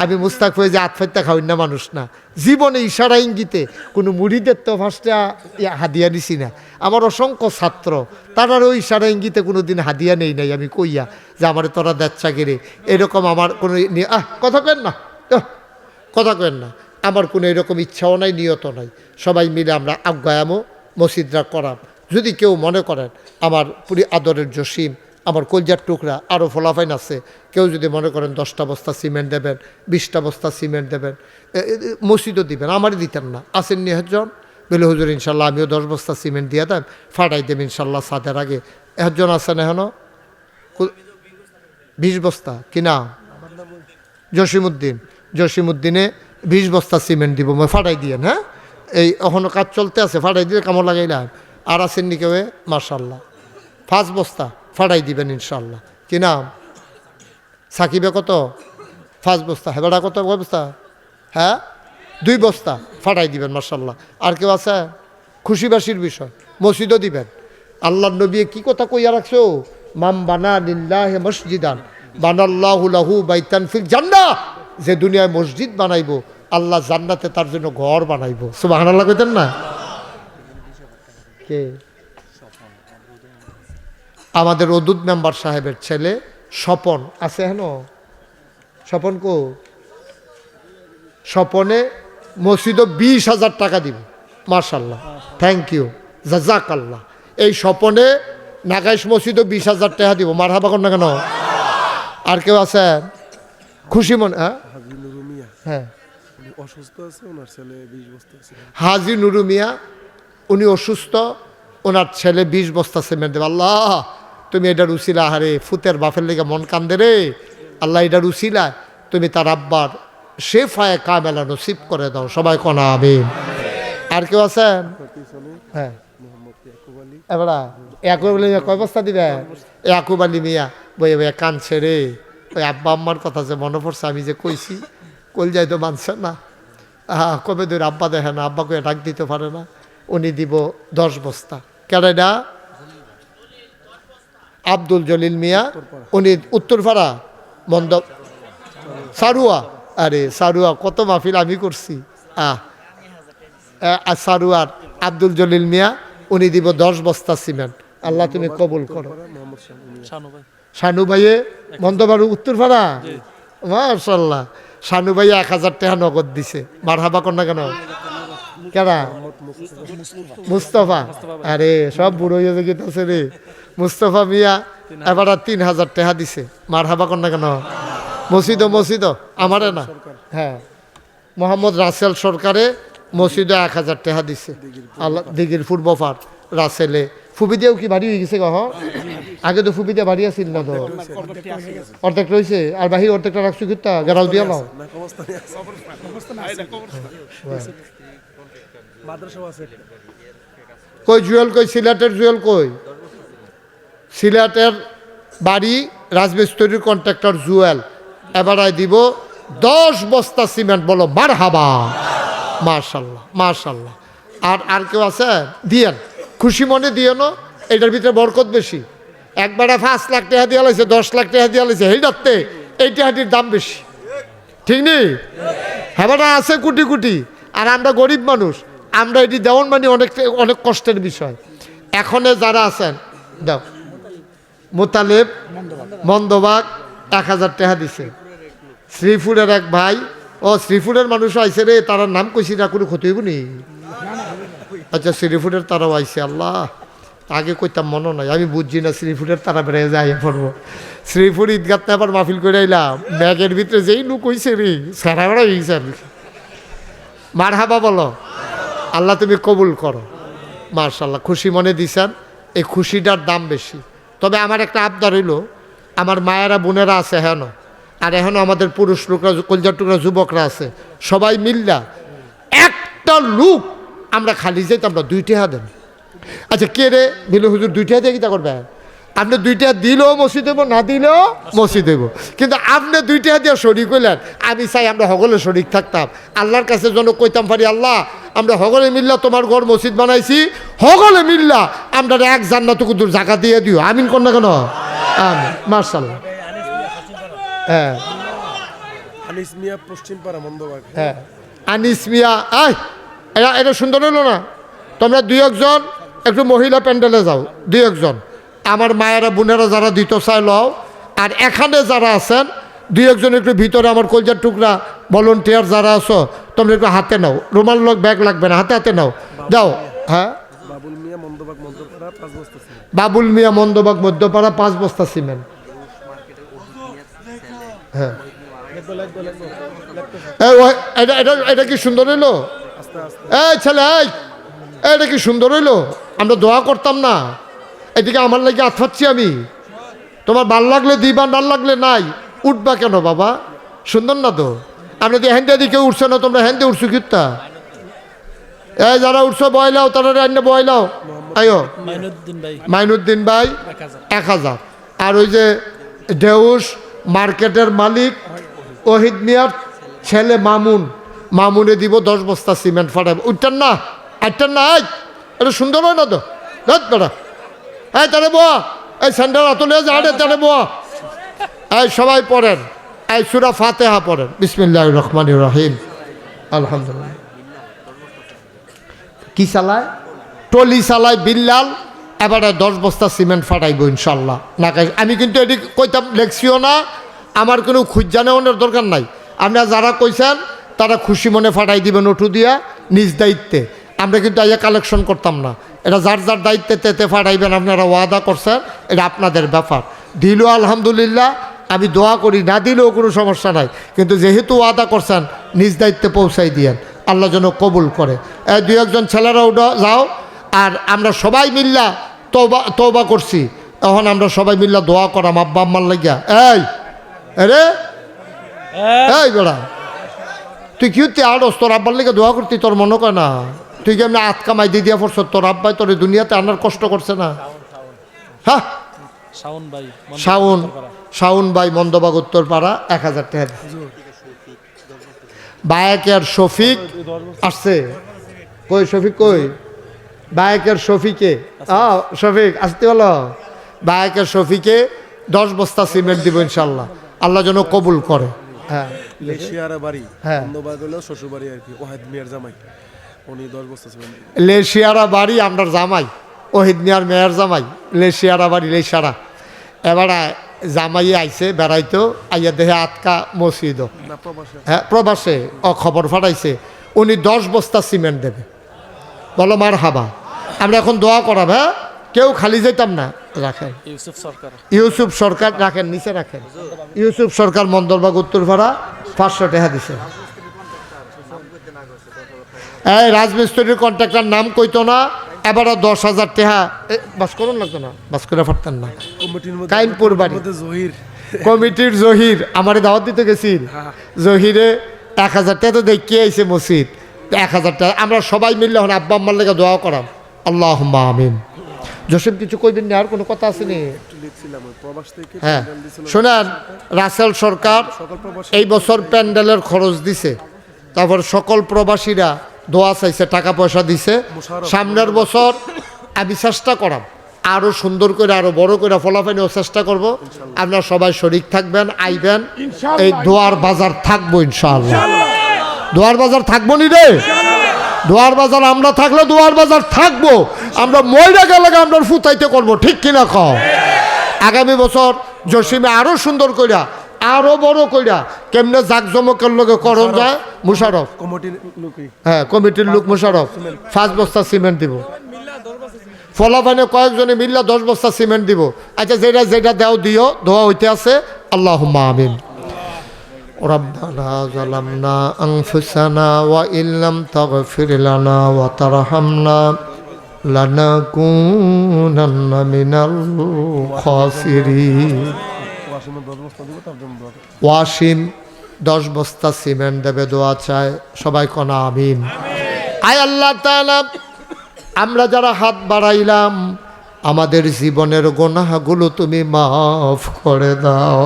আমি মুস্তাক হয়ে যে আতফাইত্যা খাওয়াই না মানুষ না, জীবনে ইশারা ইঙ্গিতে কোনো মুড়িদের তো ফার্স্টে হাদিয়া দিছি না। আমার অসংখ্য ছাত্র তারার ওই ইশারা ইঙ্গিতে কোনো দিন হাদিয়া নেই নাই আমি কইয়া যে আমার তোরা দেচ্ছা গেরে, এরকম আমার কোনো কথা কেন না, কথা কেন না, আমার কোনো এরকম ইচ্ছাও নাই, নিয়ত নাই। সবাই মিলে আমরা আজ্ঞায়ামও মসজিদরা করাম। যদি কেউ মনে করেন আমার পুরি আদরের জসিম, আমার কলজার টুকরা আরও ফলাফাইন আছে, কেউ যদি মনে করেন 10টা বস্তা সিমেন্ট দেবেন, 20টা বস্তা সিমেন্ট দেবেন, মসজিদও দিবেন, আমারই দিতেন না, আসেন নি একজন বলে হুজুর ইনশাল্লাহ আমিও 10 বস্তা সিমেন্ট দিয়ে দেন, ফাটাই দেবেন ইনশাল্লাহ সাদের আগে। একজন আছেন এখনও 20 বস্তা কিনা, জসিমুদ্দিনে 20 বস্তা সিমেন্ট দিব, ফাটাই দিয়েন। হ্যাঁ, এই এখনও কাজ চলতে আছে, ফাটাই দিয়ে কামড় লাগাইলাম। আর আছেন নি কেউ মাশাল্লাহ 5 বস্তা ফাটাই দিবেন ইনশাল্লাহ। কি নাম? সাকিবে কত? 5 বস্তা। হেবাড়া কত বস্তা? হ্যাঁ 2 বস্তা ফাটাই দিবেন মাশাল্লাহ। আর কেউ আছে? খুশিবাসীর বিষয় মসজিদও দিবেন। আল্লাহ নবী কি কথা কইয়া রাখছো, মাম বানা লিল্লাহি মসজিদান বানাল্লাহু লাহু বাইতান ফিল জান্নাহ, যে দুনিয়ায় মসজিদ বানাইবো আল্লাহ জান্নাতে তার জন্য ঘর বানাইবো। সুবহানাল্লাহ কইতেন না? কে? আমাদের ওদুদ মেম্বার সাহেবের ছেলে স্বপন আছে। হেন স্বপন কো? স্বপনে মসজিদও 20,000 টাকা দিব মাশাল্লাহ, থ্যাংক ইউ, জাজাকাল্লাহ। এই স্বপনে নাগাইশ মসজিদও 20,000 টাকা দিব, মারহাবা কর না কেন? আর কেউ আছে খুশি মন? হ্যাঁ অসুস্থ আছে, ওনার ছেলে 20 বস্তা আছে। হাজি নুরু মিয়া, উনি অসুস্থ, ওনার ছেলে 20 বস্তা সিমেন্ট দেবে। আল্লাহ তুমি এটার উসিলা, হারে ফুতের বাপের লেগে মন কান্দে রে আল্লাহ, এটার উসিলা তুমি তার আব্বার শেফায়ে কামেলা নসিব করে দাও, সবাই কনা আমিন। আর কেউ আছেন? হ্যাঁ এবার ইয়াকুব আলী মিয়া কয় বস্তা দিবে? ইয়াকুব আলী মিয়া বই বইয়া কানছে রে, ওই আব্বা আম্মার কথা যে মনে পড়ছে, আমি যে কইছি কল যাই তো মানছে না, কবে ধরে আব্বা দেখে না, আব্বা কয়ে ডাক দিতে পারে না, উনি দিব 10 বস্তা। কেডা? আব্দুল জলিল মিয়া, উনি উত্তরপাড়া মন্দ সারুয়া। আরে সারুয়া কত মাহফিল আমি করছি। সারুয়ার আব্দুল জলিল মিয়া, উনি দিব 10 বস্তা সিমেন্ট। আল্লাহ তুমি কবুল করো। শানু ভাইয়ে মন্দবাড়ু উত্তরপাড়া, মাশাল্লাহ। শানু ভাইয়া 1000 টাকা নগদ দিছে, মারহাবা কর না কেন? কেডা? মুস্তফা। আরে সব বুড়ো হয়ে গেছে রে। মুস্তফা মিয়া এবার 3000 টাকা দিছে, মারহাবা কর না কেন? মসজিদ আমারে না, হ্যাঁ মোহাম্মদ রাসেল সরকারে মসজিদে 1000 টাকা দিছে। আল্লাহ দিঘির ফুটবফার রাসেলে ফুবি দিয়েও কি বাড়ি হয়ে গেছে গহ? আগে তো ফুবি দিয়ে বাড়ি আসিল না, তো অর্ধেক রয়েছে, আর বাহির অর্ধেকটা রাখছি কিতা গেরাও দিয়ে নাও। কই জুয়েল কই? সিলেটের জুয়েল কই? সিলেটের বাড়ি রাজমিস্ত্রির কন্ট্রাক্টর জুয়েল এবারাই দিব 10 বস্তা সিমেন্ট। বলো মারহাবা, মাশাল্লাহ মাশাল্লাহ। আর কেউ আছে? দিয়েন, খুশি মনে দিয়েন, এটার ভিতরে বরকত বেশি। একবারে 5 লাখ টাকা দিয়ে লাইছে, 10 লাখ টাকা দিয়ে লাইছে, এইটাতে এইটা হাটির দাম বেশি, ঠিক নেই? হ্যাঁ আছে কোটি কোটি, আর আমরা গরিব মানুষ, আমরা এটি দেওয়ান মানে অনেক কষ্টের বিষয়। এখনে যারা আছেন দাও, মোতালেব মন্দবাগ 1000 টাকা দিছে। শ্রীপুরের এক ভাই, ও শ্রীপুরের মানুষ আইসে রে, তার নাম কইছি না, কোনো ক্ষতি হইব নি? আচ্ছা শ্রীপুরের তারাও আইসে, আল্লাহ আগে কইতাম মনে নাই, আমি বুঝছি না শ্রীপুরের তারা বেড়ে যাই পড়বো। শ্রীপুর ঈদগাত আবার মাহফিল করে আইলাম, ব্যাগের ভিতরে যেই লুক হইছে রে, সারা বেড়া হয়েছে। মারহাবা বলো, আল্লাহ তুমি কবুল করো। মাশাল্লাহ খুশি মনে দিছেন, এই খুশিটার দাম বেশি। তবে আমার একটা আবদার হইল, আমার মায়েরা বোনেরা আছে হেন, আর এখনও আমাদের পুরুষ লোকরা কলজার টুকরা যুবকরা আছে, সবাই মিল্লা একটা লুক আমরা খালি যাইতে আমরা 2 টাকা দেন। আচ্ছা কে রে দিল? হুজুর 2 টাকা দিয়ে কী তা করবে? আপনি 2 টাকা দিলেও মসজিদ দেবো, না দিলেও মসজিদ দেবো, কিন্তু আপনি 2 টাকা দিয়ে শরিক হইলেন। আমি চাই আমরা সকলে শরিক থাকতাম, আল্লাহর কাছে যেন কইতাম পারি, আল্লাহ আমরা সকলে মিল্লা তোমার ঘর মসজিদ বানাইছি, সকলে মিল্লা আমরা এক জান্নাত কুদুর জায়গা দিয়ে দিও, আমিন কর না কেন? আমিন। মাশাআল্লাহ হ্যাঁ আনিস মিয়া পশ্চিম পাড়া মন্দবাগ। হ্যাঁ আনিস মিয়া আয় এটা সুন্দর হলো না? তোমরা দুই একজন একটু মহিলা প্যান্ডেলে যাও, দুই একজন আমার মায়েরা বোনেরা যারা দিত চাই লও। আর এখানে যারা আছেন দুই একজন একটু ভিতরে আমার কলজার টুকরা ভলেন্টিয়ার যারা আছো তোমরা একটু হাতে নাও, রুমাল লোক ব্যাগ লাগবে না, হাতে হাতে নাও যাও। হ্যাঁ বাবুল মিয়া মন্দবাগ মধ্যপাড়া 5 বস্তা সিমেন্ট। বাবুল মিয়া মন্দবাগ মধ্যপাড়া 5 বস্তা সিমেন্ট। হ্যাঁ এটা কি সুন্দর হইলো? আস্তে আস্তে এই ছেলে এটা কি সুন্দর হইলো? আমরা দোয়া করতাম না? এদিকে আমার লাগে আতফাচ্ছি আমি, তোমার ভাল লাগলে দিবা, না লাগলে নাই। উঠবা কেন বাবা? সুন্দর না তো? আমরা তো হ্যান্ডে দিকে উঠছে না, তোমরা হ্যান্ডে উঠছো কিতা? এই যারা উঠছো বয়লাও, তারা রান্না বয়লাও। আয়ো মাইনুদ্দিন ভাই 1000। আর ওই যে ঢেউস মার্কেটের মালিক ওহিদ মিয়ার ছেলে মামুনে দিব 10 বস্তা সিমেন্ট ফাটাবো। উঠতেন না আটতেন না? এটা সুন্দর হয় না তো? বেটা এই তারে বোয়া, এই স্যান্ডেল আতলে যাড়ে তারে বোয়া। এই সবাই পড়েন, এই সূরা ফাতিহা পড়েন। বিসমিল্লাহির রহমানির রহিম। আলহামদুলিল্লাহ। কি চালায়? টলি চালায় বিল্লাল। এবারে 10 বস্তা সিমেন্ট ফাটাইবো ইনশাল্লাহ। না আমি কিন্তু এটি কইতাম লেখছিও না, আমার কোনো খুঁজা নেওয়ানোর দরকার নাই। আপনারা যারা কইছেন তারা খুশি মনে ফাটাই দিবেন ওটু দিয়া নিজ দায়িত্বে। আমরা কিন্তু আইয়া কালেকশন করতাম না, এটা যার যার দায়িত্বে তেতে ফাটাইবেন। আপনারা ওয়াদা করছেন, এটা আপনাদের ব্যাপার। দিলেও আলহামদুলিল্লাহ, আমি দোয়া করি, না দিলেও কোনো সমস্যা নাই। কিন্তু যেহেতু ওয়াদা করছেন নিজ দায়িত্বে পৌঁছাই দিয়েন, আল্লাহ যেন কবুল করে। এই দুই একজন ছেলেরা যাও। আর আমরা সবাই মিল্লা তওবা করছি, এখন আমরা সবাই মিল্লা দোয়া করাম আব্বা আম্মার লাগিয়া। আরে এই বেড়া তুই কি হতে আড়স? তোর আব্বার লেগে দোয়া করতি, তোর মনে কয় না? তুই কি এমনি হাত কামাই দিয়ে দিয়া পড়ছ? তোর আব্বাই তোর দুনিয়াতে আনার কষ্ট করছে না? হ্যাঁ শাওন ভাই মন্দবাগ উত্তরপাড়া 1000 টাকা। বায়াকের শফিক আসছে কই? শফিক কই? বায়াকের শফিকে শফিক আসতে হলো। বায়াকের শফিকে 10 বস্তা সিমেন্ট দিব ইনশাল্লাহ, আল্লাহ যেন কবুল করে। হ্যাঁ লেশিয়ারা বাড়ি হ্যাঁ মন্দবাগ হলো শ্বশুর বাড়ি আর কি, ওহিদ মিয়ার জামাই, উনি 10 বস্তা সিমেন্ট। লেশিয়ারা বাড়ি আপনার জামাই, ওহিদ মিয়ার মেয়ের জামাই। লেশিয়ারা বাড়ি লেশারা। এবারে জামাই আইছে বেড়াইতো, আইয়া দেহে আটকা মসজিদ। না প্রবাসে। হ্যাঁ প্রবাসে খবর ফাটাইছে, উনি 10 বস্তা সিমেন্ট দেবে। বলো মার হাবা। আমরা এখন দোয়া করাব। হ্যাঁ কেউ খালি যেতাম না। রাখেন ইউসুফ সরকার রাখেন, নিচে রাখেন। ইউসুফ সরকার মন্দরবাগ উত্তরপাড়া 500 টাকা দিছে। এই রাজমিস্ত্রির কন্ট্রাক্টর নাম কইতো না, এবারে 10,000 টাকা বাস করুন লাগতো না, বাস করে পারতেন না। কাইনপুর বাড়ি জহির কমিটির জহির আমারে দাওয়াত দিতে গেছি। জহিরে 1000 টাকা তো দেখে আইছে মসজিদ, 1000 টাকা। আমরা সবাই মিললে এখন আব্বা আম্মার লেগে দোয়া করাম। আল্লাহুম্মা আমিন। জসিম কিছু কইবেন না? আর কোনো কথা আছে নি? হ্যাঁ শোনেন, রাসেল সরকার এই বছর প্যান্ডেলের খরচ দিছে, তারপর সকল প্রবাসীরা দোয়া চাইছে, টাকা পয়সা দিছে। সামনের বছর আমি চেষ্টা করাম আরো সুন্দর করে, আরো বড় করে ফলাফানিও চেষ্টা করব। আপনারা সবাই শরীক থাকবেন, আইবেন। এই দোয়ার বাজার থাকবো ইনশাআল্লাহ। দোয়ার বাজার থাকবো নি রে? দোয়ার বাজার আমরা থাকলে দোয়ার বাজার থাকবো। আমরা ময়রা গেলে আমরা ফুতাইতে করবো, ঠিক কিনা কও? আগামী বছর জসিমে আরো সুন্দর কইরা, আরো বড় কইরা, কেমনে জাকজমকের লগে করণ যায়। মুশারফ হ্যাঁ কমিটির লোক মুশারফ 5 বস্তা সিমেন্ট দিব। ফলাফানে কয়েকজনে মিল্লা 10 বস্তা সিমেন্ট দিব। আচ্ছা যেটা যেটা দাও দিও, দোয়া হইতে আছে। আল্লাহুম্মা আমিন। রব্বানা যালামনা আনফুসানা ওয়া ইল্লাম তাগফির লানা ওয়া তারহামনা লানাকুনান্না মিনাল খাসিরিন। ওয়াসিম 10 বস্তা সিমেন্ট দেবে, দোয়া চায়। সবাই কোনা আমিন। আয় আল্লাহ তাআলা, আমরা যারা হাত বাড়াইলাম আমাদের জীবনের গুনাহগুলো তুমি মাফ করে দাও।